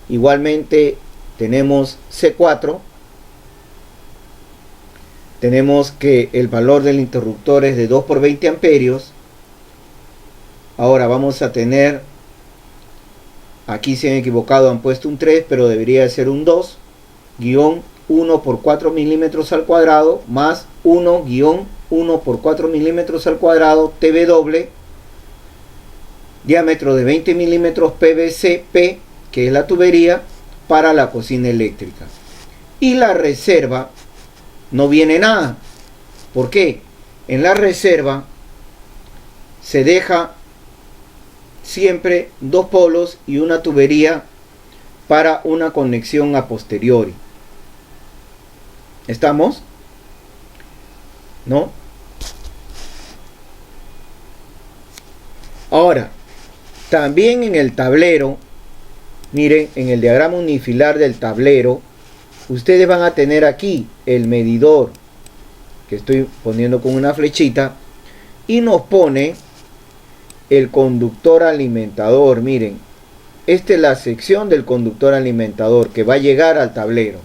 Igualmente tenemos C4. Tenemos que el valor del interruptor es de 2 por 20 amperios. Ahora vamos a tener, aquí se han equivocado, han puesto un 3, pero debería ser un 2, guión 1 por 4 milímetros al cuadrado, más 1 guión 1 por 4 milímetros al cuadrado, TW, diámetro de 20 milímetros, PVC-P, que es la tubería para la cocina eléctrica. Y la reserva no viene nada. ¿Por qué? En la reserva se deja siempre 2 polos y una tubería para una conexión a posteriori. ¿Estamos? ¿No? Ahora, también en el tablero, miren, en el diagrama unifilar del tablero, ustedes van a tener aquí el medidor, que estoy poniendo con una flechita, y nos pone el conductor alimentador. Miren, esta es la sección del conductor alimentador que va a llegar al tablero.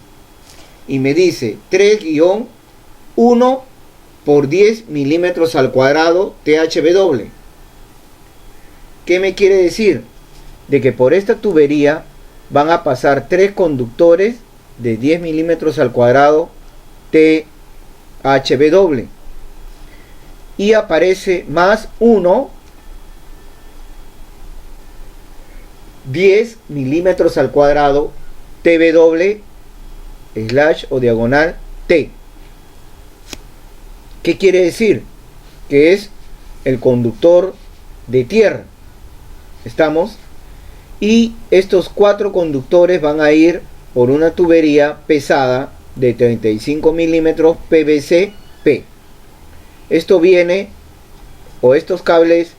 Y me dice 3-1 por 10 milímetros al cuadrado THW. ¿Qué me quiere decir? De que por esta tubería van a pasar 3 conductores de 10 milímetros al cuadrado THW. Y aparece más 10 milímetros al cuadrado TW / o diagonal T. ¿Qué quiere decir? Que es el conductor de tierra. ¿Estamos? Y estos 4 conductores van a ir por una tubería pesada de 35 milímetros PVC-P. Esto viene, o estos cables,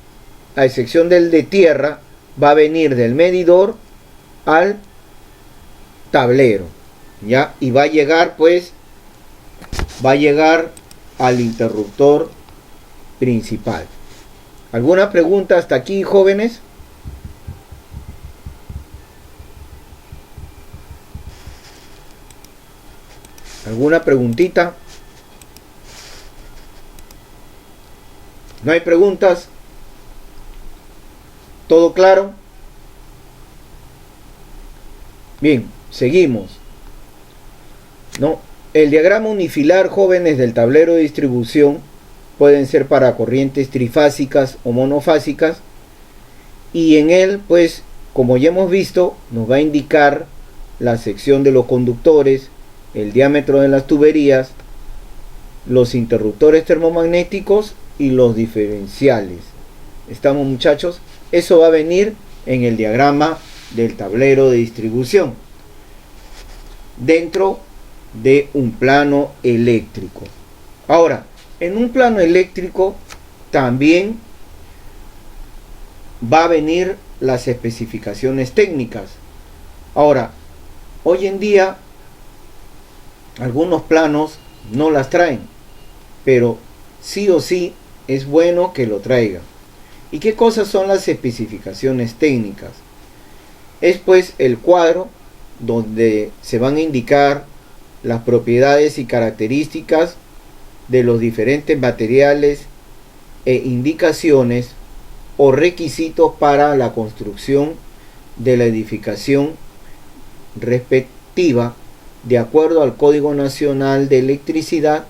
a excepción del de tierra, va a venir del medidor al tablero, ¿ya? Y va a llegar, pues, al interruptor principal. ¿Alguna pregunta hasta aquí, jóvenes? ¿Alguna preguntita? ¿No hay preguntas? ¿Todo claro? Bien, seguimos. ¿No? El diagrama unifilar, jóvenes, del tablero de distribución pueden ser para corrientes trifásicas o monofásicas, y en él, pues, como ya hemos visto, nos va a indicar la sección de los conductores, el diámetro de las tuberías, los interruptores termomagnéticos y los diferenciales. ¿Estamos, muchachos? Eso va a venir en el diagrama del tablero de distribución dentro de un plano eléctrico. Ahora, en un plano eléctrico también va a venir las especificaciones técnicas. Ahora, hoy en día algunos planos no las traen, pero sí o sí es bueno que lo traigan. ¿Y qué cosas son las especificaciones técnicas? Es pues el cuadro donde se van a indicar las propiedades y características de los diferentes materiales e indicaciones o requisitos para la construcción de la edificación respectiva, de acuerdo al Código Nacional de Electricidad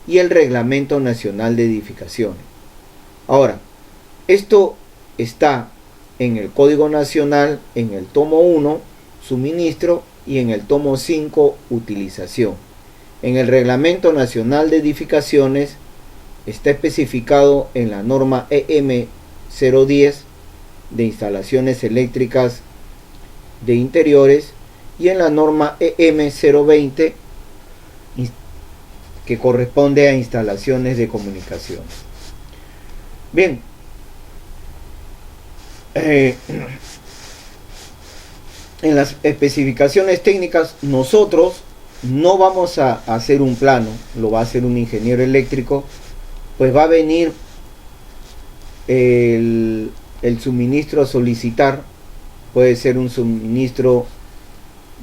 y el Reglamento Nacional de Edificaciones. Ahora, esto está en el Código Nacional, en el tomo 1, suministro, y en el tomo 5, utilización. En el Reglamento Nacional de Edificaciones está especificado en la norma EM 010 de instalaciones eléctricas de interiores, y en la norma EM 020 que corresponde a instalaciones de comunicaciones. Bien, en las especificaciones técnicas nosotros no vamos a hacer un plano, lo va a hacer un ingeniero eléctrico, pues va a venir el suministro a solicitar. Puede ser un suministro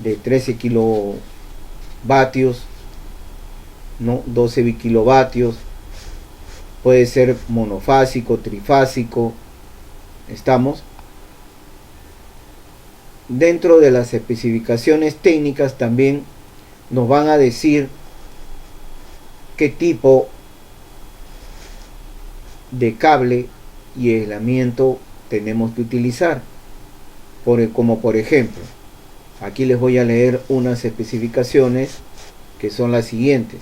de 13 kilovatios, ¿no? 12 kilovatios, puede ser monofásico, trifásico. Estamos dentro de las especificaciones técnicas. También nos van a decir qué tipo de cable y aislamiento tenemos que utilizar, como por ejemplo, aquí les voy a leer unas especificaciones que son las siguientes.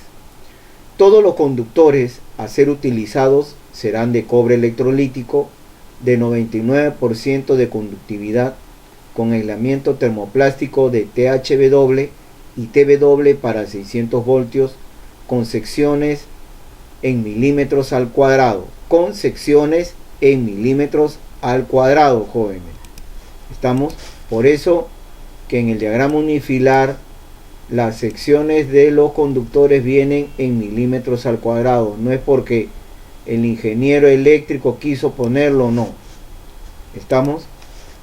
Todos los conductores a ser utilizados serán de cobre electrolítico de 99% de conductividad con aislamiento termoplástico de THW y TW para 600 voltios con secciones en milímetros al cuadrado. Con secciones en milímetros al cuadrado, jóvenes. ¿Estamos? Por eso que en el diagrama unifilar las secciones de los conductores vienen en milímetros al cuadrado. No es porque el ingeniero eléctrico quiso ponerlo, no. ¿Estamos?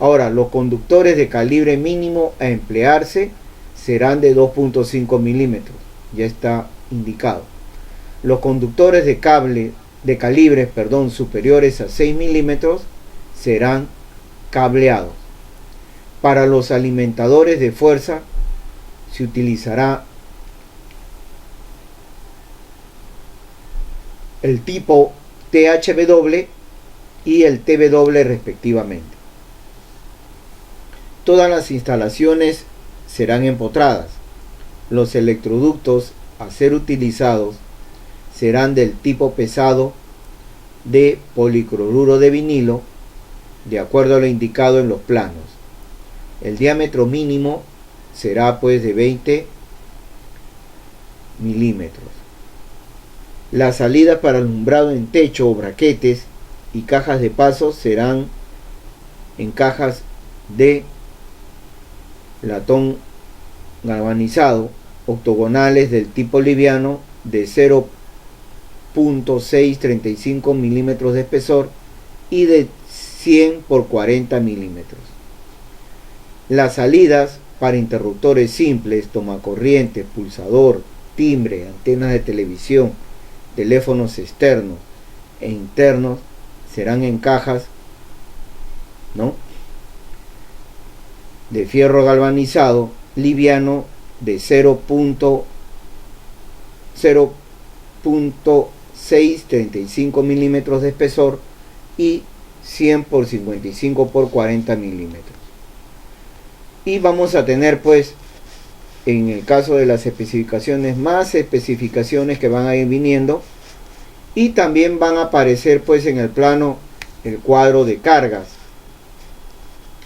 Ahora, los conductores de calibre mínimo a emplearse serán de 2.5 milímetros. Ya está indicado. Los conductores de calibres superiores a 6 milímetros serán cableados. Para los alimentadores de fuerza se utilizará el tipo THW y el TW respectivamente. Todas las instalaciones serán empotradas. Los electroductos a ser utilizados serán del tipo pesado de policloruro de vinilo, de acuerdo a lo indicado en los planos. El diámetro mínimo será pues de 20 milímetros. Las salidas para alumbrado en techo o braquetes y cajas de paso serán en cajas de latón galvanizado octogonales del tipo liviano de 0.635 milímetros de espesor y de 100 por 40 milímetros. Las salidas para interruptores simples, tomacorriente, pulsador, timbre, antenas de televisión, teléfonos externos e internos serán en cajas, ¿no?, de fierro galvanizado liviano de 0.635 milímetros de espesor y 100 por 55 por 40 milímetros. Y vamos a tener pues, en el caso de las especificaciones, más especificaciones que van a ir viniendo, y también van a aparecer pues en el plano el cuadro de cargas,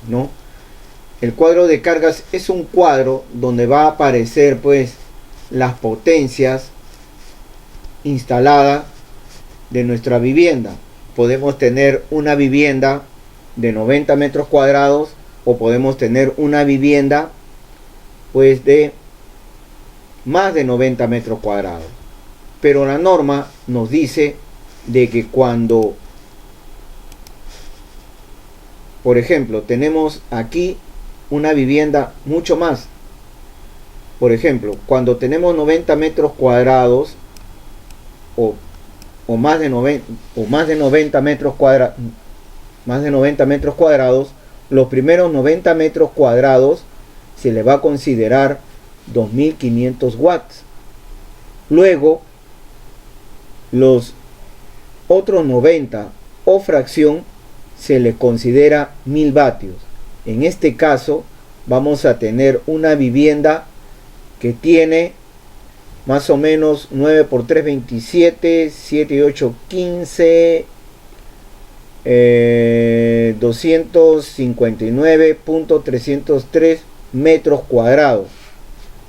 ¿no? El cuadro de cargas es un cuadro donde va a aparecer pues las potencias instaladas de nuestra vivienda. Podemos tener una vivienda de 90 metros cuadrados o podemos tener una vivienda pues de más de 90 metros cuadrados. Pero la norma nos dice de que cuando, por ejemplo, tenemos aquí una vivienda mucho más. Por ejemplo, cuando tenemos 90 metros cuadrados o más de 90 metros cuadrados, los primeros 90 metros cuadrados se le va a considerar 2500 watts. Luego, los otros 90 o fracción se le considera 1000 vatios. En este caso vamos a tener una vivienda que tiene más o menos 9 por 3, 27, 7 y 8, 15, 259.303 metros cuadrados.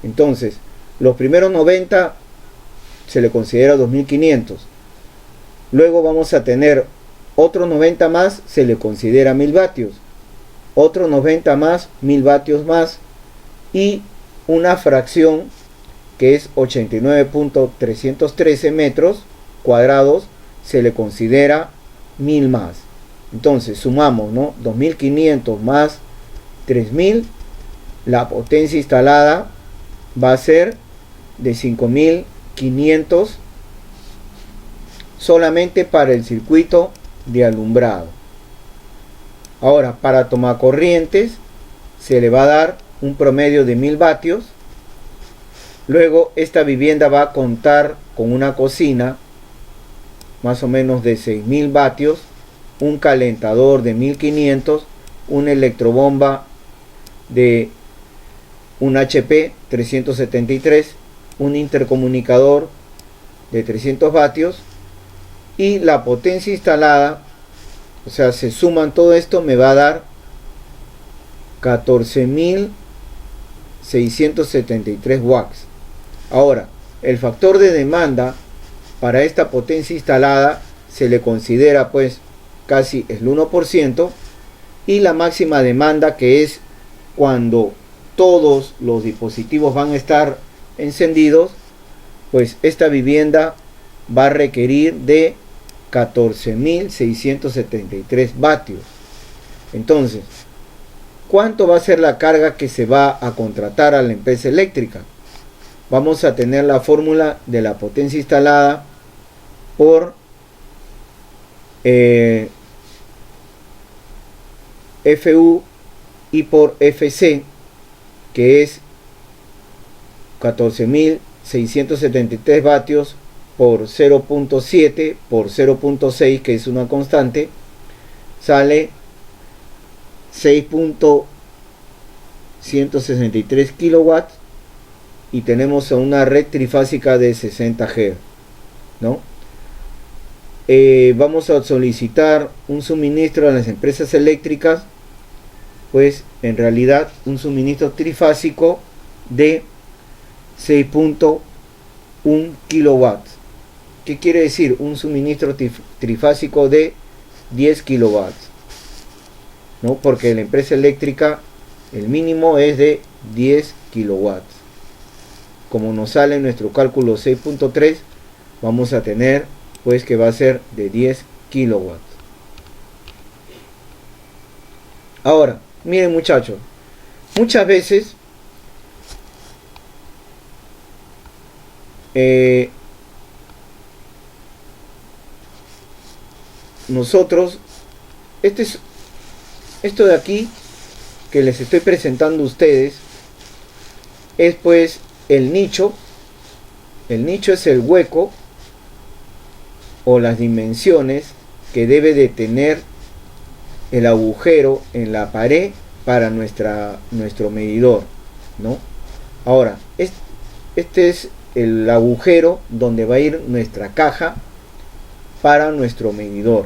Entonces, los primeros 90 se le considera 2500. Luego vamos a tener otros 90 más, se le considera 1000 vatios. Otros 90 más, 1000 vatios más. Y una fracción que es 89.313 metros cuadrados, se le considera 1000 más. Entonces sumamos, ¿no?, 2500 más 3000, la potencia instalada va a ser de 5500 solamente para el circuito de alumbrado. Ahora, para tomacorrientes se le va a dar un promedio de 1000 vatios. Luego esta vivienda va a contar con una cocina más o menos de 6000 vatios, un calentador de 1500, una electrobomba de un HP 373, un intercomunicador de 300 vatios y la potencia instalada, o sea, se suman todo esto, me va a dar 14.673 watts. Ahora, el factor de demanda para esta potencia instalada se le considera pues casi el 1%, y la máxima demanda, que es cuando todos los dispositivos van a estar encendidos, pues esta vivienda va a requerir de 14.673 vatios. Entonces, ¿cuánto va a ser la carga que se va a contratar a la empresa eléctrica? Vamos a tener la fórmula de la potencia instalada por FU y por FC, que es 14.673 vatios por 0.7 por 0.6, que es una constante, sale 6.163 kilowatts, y tenemos a una red trifásica de 60 Hz, ¿no? Vamos a solicitar un suministro a las empresas eléctricas, pues en realidad un suministro trifásico de 6.1 kilowatts. ¿Qué quiere decir? Un suministro trifásico de 10 kilowatts, ¿no? Porque la empresa eléctrica, el mínimo es de 10 kilowatts. Como nos sale en nuestro cálculo 6.3, vamos a tener pues que va a ser de 10 kilowatts. Ahora, miren muchachos, muchas veces nosotros, esto de aquí que les estoy presentando a ustedes es pues el nicho. El nicho es el hueco o las dimensiones que debe de tener el agujero en la pared para nuestro medidor, ¿no? Ahora, este es el agujero donde va a ir nuestra caja para nuestro medidor.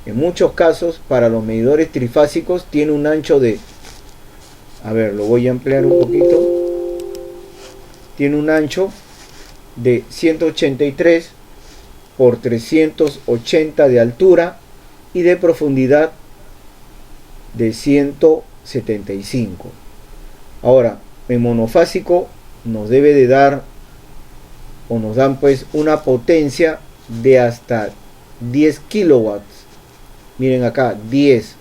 En muchos casos, para los medidores trifásicos, tiene un ancho de, a ver, lo voy a ampliar un poquito, tiene un ancho de 183 por 380 de altura y de profundidad de 175. Ahora, en monofásico nos debe de dar, o nos dan pues una potencia de hasta 10 kilowatts. Miren acá, 10.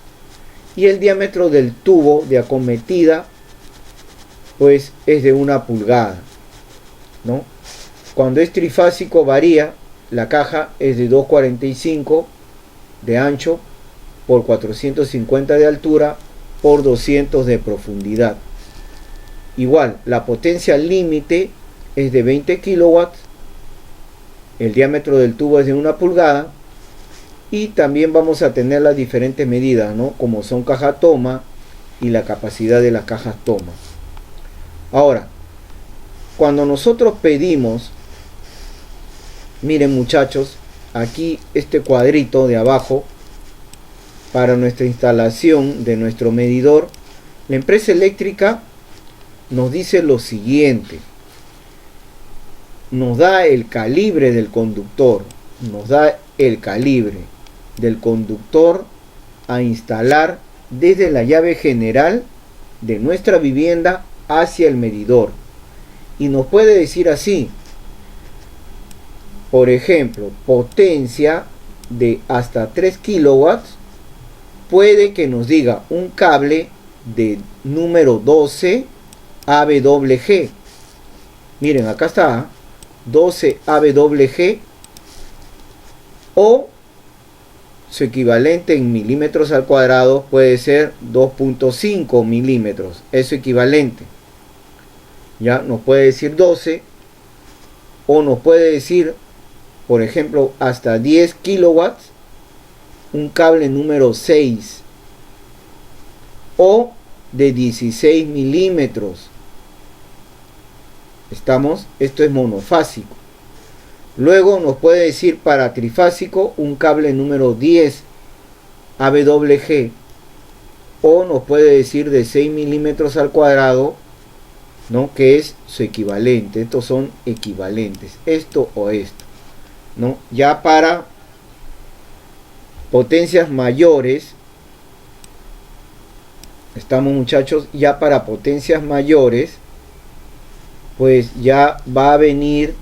Y el diámetro del tubo de acometida pues es de 1 pulgada, ¿no? Cuando es trifásico varía, la caja es de 245 de ancho por 450 de altura por 200 de profundidad. Igual, la potencia límite es de 20 kilowatts, el diámetro del tubo es de 1 pulgada, y también vamos a tener las diferentes medidas, ¿no? Como son caja toma y la capacidad de las cajas toma. Ahora, cuando nosotros pedimos, miren muchachos, aquí este cuadrito de abajo, para nuestra instalación de nuestro medidor, la empresa eléctrica nos dice lo siguiente: nos da el calibre del conductor, nos da el calibre del conductor a instalar desde la llave general de nuestra vivienda hacia el medidor, y nos puede decir así, por ejemplo, potencia de hasta 3 kilowatts. Puede que nos diga un cable de número 12 AWG. Miren, acá está 12 AWG, o su equivalente en milímetros al cuadrado puede ser 2.5 milímetros, es su equivalente. Ya nos puede decir 12, o nos puede decir, por ejemplo, hasta 10 kilowatts, un cable número 6, o de 16 milímetros. Esto es monofásico. Luego nos puede decir para trifásico un cable número 10 AWG, o nos puede decir de 6 milímetros al cuadrado, ¿no? Que es su equivalente. Estos son equivalentes, esto o esto, ¿no? Ya para potencias mayores, estamos muchachos, ya para potencias mayores, pues ya va a venir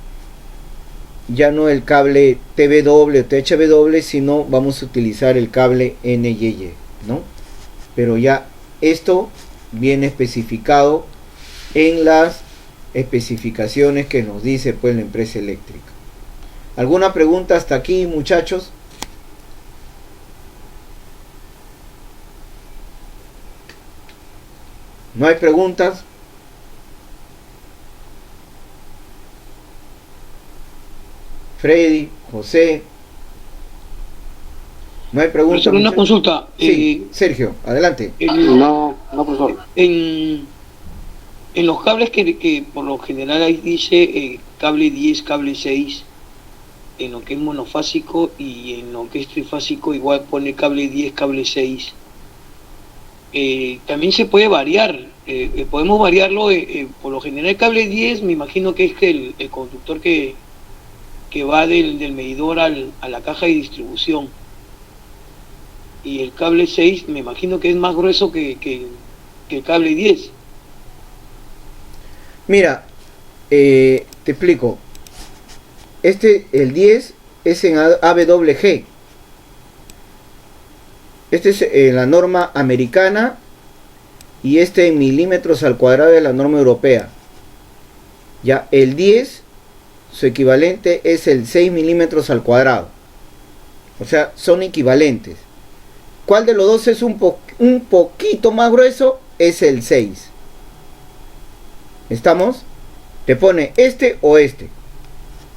ya no el cable TBW o THW, sino vamos a utilizar el cable NYY, ¿no? Pero ya esto viene especificado en las especificaciones que nos dice pues la empresa eléctrica. ¿Alguna pregunta hasta aquí, muchachos? ¿No hay preguntas? Freddy, José. ¿No hay preguntas? Profesor, una consulta. Sí, Sergio, adelante. No, profesor. En los cables que por lo general ahí dice cable 10, cable 6, en lo que es monofásico, y en lo que es trifásico igual pone cable 10, cable 6. También se puede variar, podemos variarlo, por lo general el cable 10 me imagino que es que el conductor que va del medidor a la caja de distribución, y el cable 6 me imagino que es más grueso que el cable 10. Mira, te explico. El 10 es en AWG. Este es la norma americana, y este en milímetros al cuadrado de la norma europea. Ya el 10, su equivalente es el 6 milímetros al cuadrado. O sea, son equivalentes. ¿Cuál de los dos es un poquito más grueso? Es el 6. ¿Estamos? Te pone este o este.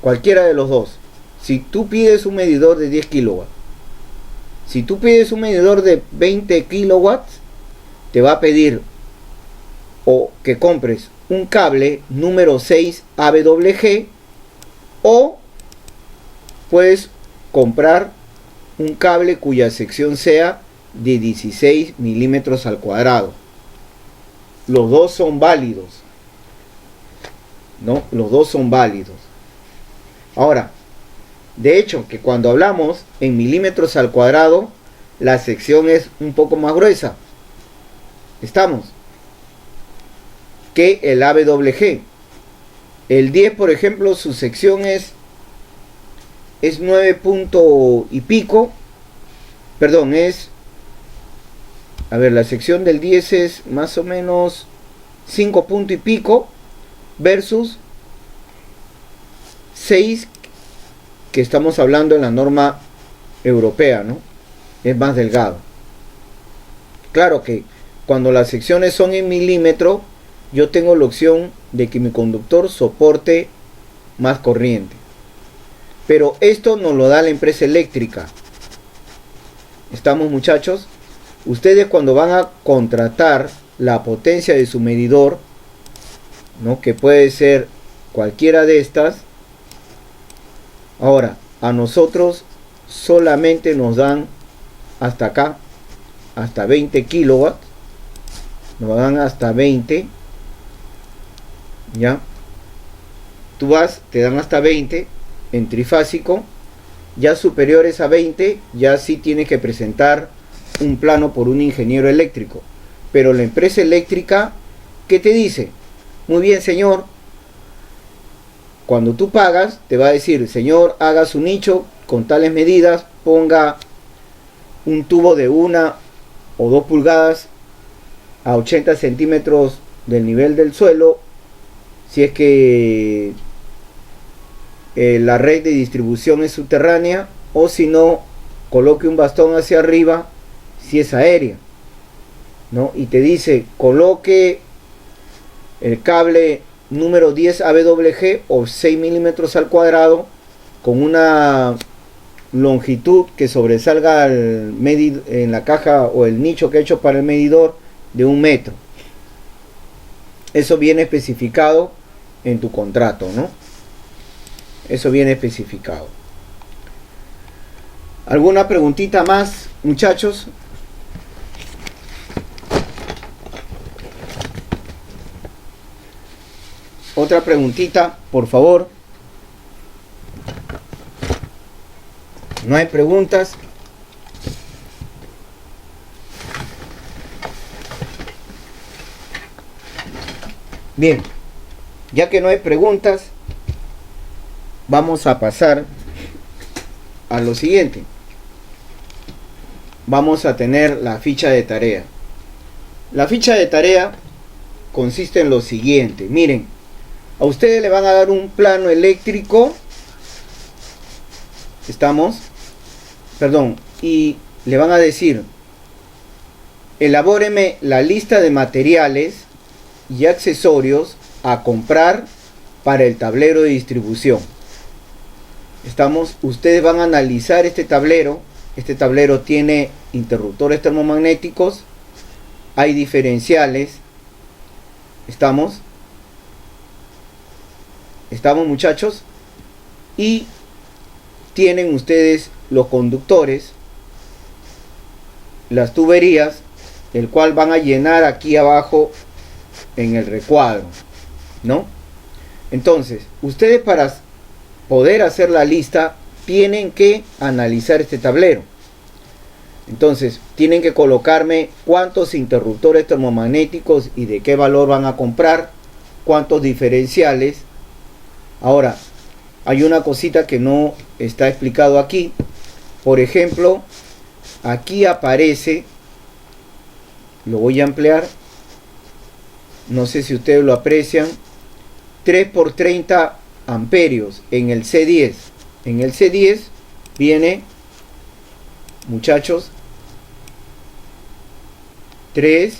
Cualquiera de los dos. Si tú pides un medidor de 10 kilowatts, si tú pides un medidor de 20 kilowatts, te va a pedir o que compres un cable número 6 AWG, o puedes comprar un cable cuya sección sea de 16 milímetros al cuadrado. Los dos son válidos, ¿no? Los dos son válidos. Ahora, de hecho, que cuando hablamos en milímetros al cuadrado, la sección es un poco más gruesa. ¿Estamos? Que el AWG. El 10, por ejemplo, su sección es 9 punto y pico. Perdón, a ver, la sección del 10 es más o menos 5 punto y pico versus 6, que estamos hablando en la norma europea, ¿no? Es más delgado. Claro que cuando las secciones son en milímetro, yo tengo la opción de que mi conductor soporte más corriente. Pero esto nos lo da la empresa eléctrica. ¿Estamos, muchachos? Ustedes, cuando van a contratar la potencia de su medidor, ¿no? Que puede ser cualquiera de estas. Ahora, a nosotros solamente nos dan hasta acá, hasta 20 kilowatts. Nos dan hasta 20. ¿Ya? Tú vas, te dan hasta 20 en trifásico. Ya superiores a 20, ya sí tienes que presentar un plano por un ingeniero eléctrico. Pero la empresa eléctrica, ¿qué te dice? Muy bien, señor. Cuando tú pagas, te va a decir, señor, haga su nicho con tales medidas, ponga un tubo de 1 o 2 pulgadas a 80 centímetros del nivel del suelo, si es que la red de distribución es subterránea, o si no, coloque un bastón hacia arriba si es aérea, ¿no? Y te dice, coloque el cable número 10 AWG o 6 milímetros al cuadrado con una longitud que sobresalga en la caja o el nicho que he hecho para el medidor de 1 metro. Eso viene especificado en tu contrato, ¿no? Eso viene especificado. ¿Alguna preguntita más, muchachos? Otra preguntita, por favor. ¿No hay preguntas? Bien, ya que no hay preguntas, vamos a pasar a lo siguiente. Vamos a tener la ficha de tarea. La ficha de tarea consiste en lo siguiente. Miren, a ustedes le van a dar un plano eléctrico. Y le van a decir: elabóreme la lista de materiales y accesorios a comprar para el tablero de distribución. Ustedes van a analizar este tablero. Este tablero tiene interruptores termomagnéticos, hay diferenciales. ¿Estamos, muchachos? Y tienen ustedes los conductores, las tuberías, el cual van a llenar aquí abajo en el recuadro, ¿no? Entonces, ustedes, para poder hacer la lista, tienen que analizar este tablero. Entonces, tienen que colocarme cuántos interruptores termomagnéticos y de qué valor van a comprar, cuántos diferenciales. Ahora, hay una cosita que no está explicado aquí. Por ejemplo, aquí aparece, lo voy a ampliar, no sé si ustedes lo aprecian, 3 por 30 amperios en el C10. En el C10 viene, muchachos, 3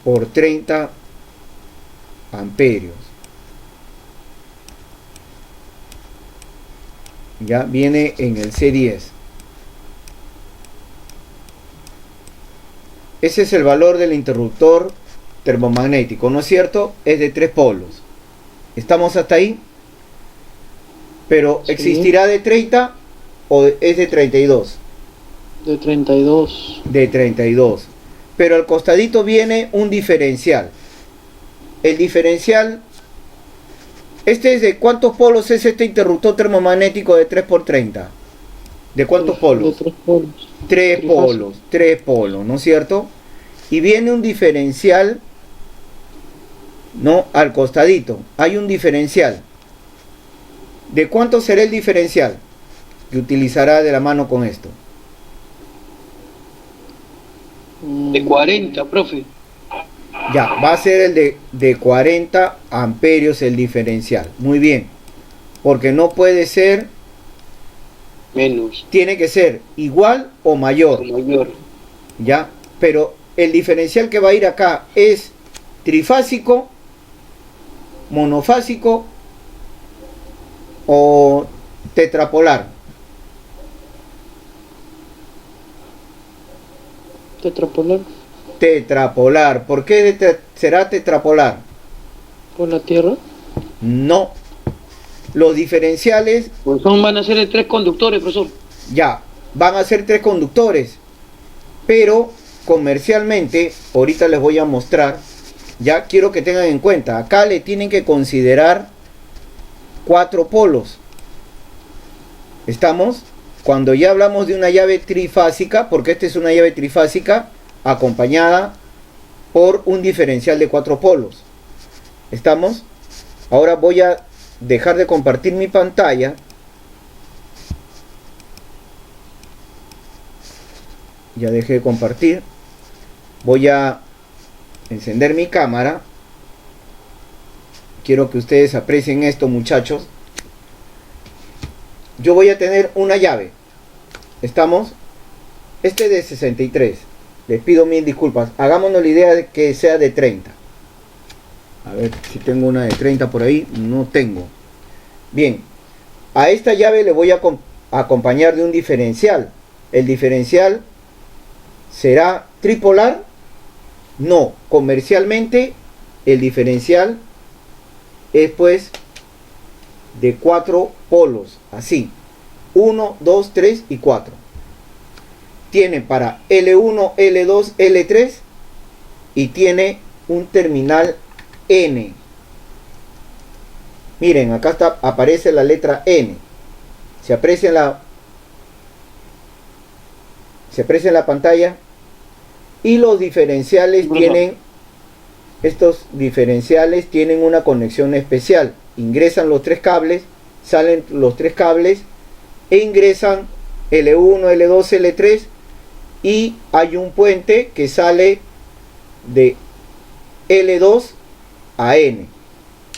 por 30 amperios. Ya viene en el C10. Ese es el valor del interruptor termomagnético, ¿no es cierto? Es de 3 polos. ¿Estamos hasta ahí? Pero, sí. ¿Existirá de 30 o es de 32? De 32. De 32. Pero al costadito viene un diferencial. El diferencial, ¿este es de cuántos polos es este interruptor termomagnético de 3 por 30? ¿De cuántos polos? De 3 polos. 3 polos, ¿no es cierto? Y viene un diferencial, ¿no? Al costadito hay un diferencial. ¿De cuánto será el diferencial que utilizará de la mano con esto? De 40, profe. Ya, va a ser el de 40 amperios el diferencial. Muy bien. Porque no puede ser menos. Tiene que ser igual o mayor. Ya, pero el diferencial que va a ir acá es trifásico, monofásico o tetrapolar. Tetrapolar. Tetrapolar. ¿Por qué será tetrapolar? ¿Por la Tierra? No. Los diferenciales... Pues van a ser de 3 conductores, profesor. Ya, van a ser 3 conductores. Pero comercialmente, ahorita les voy a mostrar, ya quiero que tengan en cuenta, acá le tienen que considerar 4 polos. ¿Estamos? Cuando ya hablamos de una llave trifásica, porque esta es una llave trifásica acompañada por un diferencial de 4 polos. ¿Estamos? Ahora voy a dejar de compartir mi pantalla. Ya dejé de compartir. Voy a encender mi cámara. Quiero que ustedes aprecien esto, muchachos. Yo voy a tener una llave. ¿Estamos? Este es de 63. Les pido mil disculpas. Hagámonos la idea de que sea de 30. A ver si tengo una de 30 por ahí. No tengo. Bien. A esta llave le voy a acompañar de un diferencial. El diferencial será tripolar. No. Comercialmente el diferencial es pues de 4 polos, así, 1, 2, 3 y 4. Tiene para L1, L2, L3 y tiene un terminal N. Miren, acá está, aparece la letra N. Se aprecia en la pantalla. Y los diferenciales estos diferenciales tienen una conexión especial. Ingresan los 3 cables, salen los 3 cables e ingresan L1, L2, L3 y hay un puente que sale de L2 a N.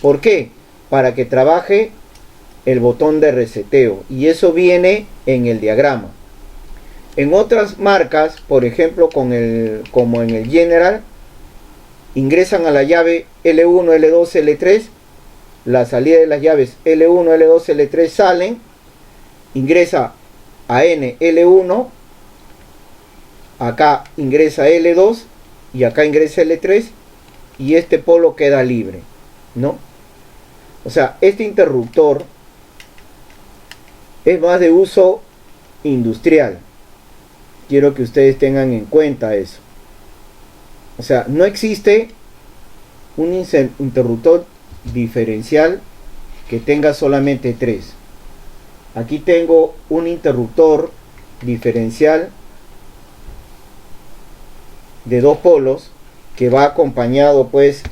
¿Por qué? Para que trabaje el botón de reseteo, y eso viene en el diagrama. En otras marcas, por ejemplo como en el General, ingresan a la llave L1, L2, L3, la salida de las llaves L1, L2, L3 salen, ingresa a N L1, acá ingresa L2 y acá ingresa L3 y este polo queda libre, ¿no? O sea, este interruptor es más de uso industrial. Quiero que ustedes tengan en cuenta eso. O sea, no existe un interruptor diferencial que tenga solamente 3. Aquí tengo un interruptor diferencial de 2 polos que va acompañado pues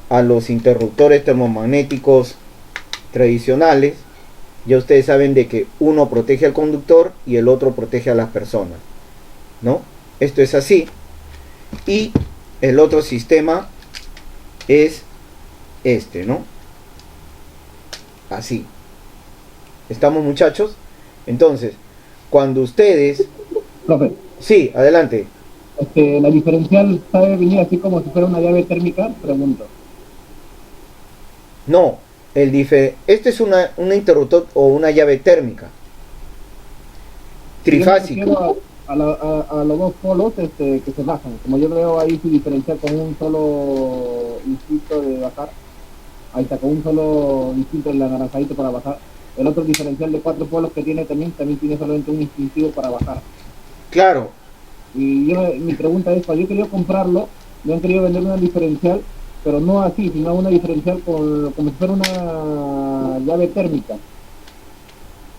a los interruptores termomagnéticos tradicionales. Ya ustedes saben de que uno protege al conductor y el otro protege a las personas, ¿no? Esto es así. Y el otro sistema es este, ¿no? Así. ¿Estamos, muchachos? Entonces, cuando ustedes... Profe, Sí, adelante. la diferencial sabe venir así como si fuera una llave térmica, pregunto. No, este es un interruptor o una llave térmica. Trifásico. A los 2 polos que se bajan. Como yo veo ahí su diferencial con un solo instinto de bajar. Ahí está, con un solo instinto del anaranjadito para bajar. El otro diferencial de 4 polos que tiene también tiene solamente un instintivo para bajar. Claro. Y mi pregunta es, cuando yo quería comprarlo, me han querido vender una diferencial, pero no así, sino una diferencial como si fuera una llave térmica.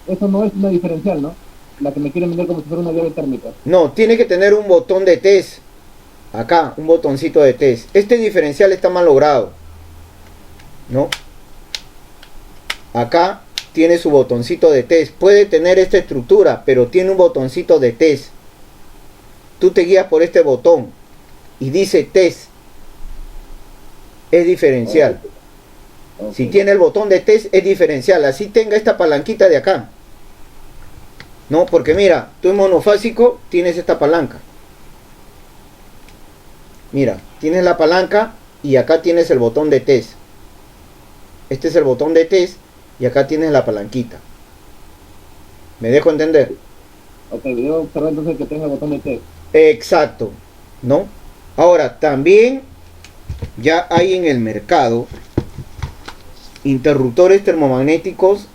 Eso no es una diferencial, ¿no? La que me quieren vender como si fuera una llave térmica. No, tiene que tener un botón de test. Acá, un botoncito de test. Este diferencial está mal logrado, ¿no? Acá tiene su botoncito de test. Puede tener esta estructura, pero tiene un botoncito de test. Tú te guías por este botón y dice test. Es diferencial. Okay. Si tiene el botón de test, es diferencial. Así tenga esta palanquita de acá. No, porque mira, tú en monofásico tienes esta palanca. Mira, tienes la palanca y acá tienes el botón de test. Este es el botón de test y acá tienes la palanquita. ¿Me dejo entender? Ok, debo observar entonces que tenga el botón de test. Exacto, ¿no? Ahora, también ya hay en el mercado interruptores termomagnéticos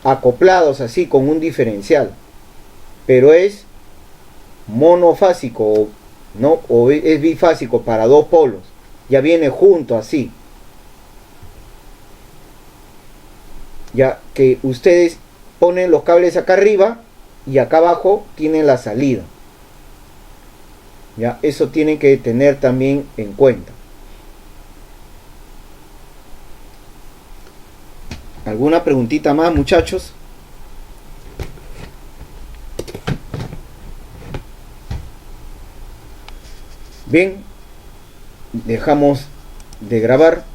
acoplados así con un diferencial, pero es monofásico, ¿no? O es bifásico para 2 polos. Ya viene junto así. Ya que ustedes ponen los cables acá arriba y acá abajo tienen la salida. Ya, eso tienen que tener también en cuenta. ¿Alguna preguntita más, muchachos? Bien, dejamos de grabar.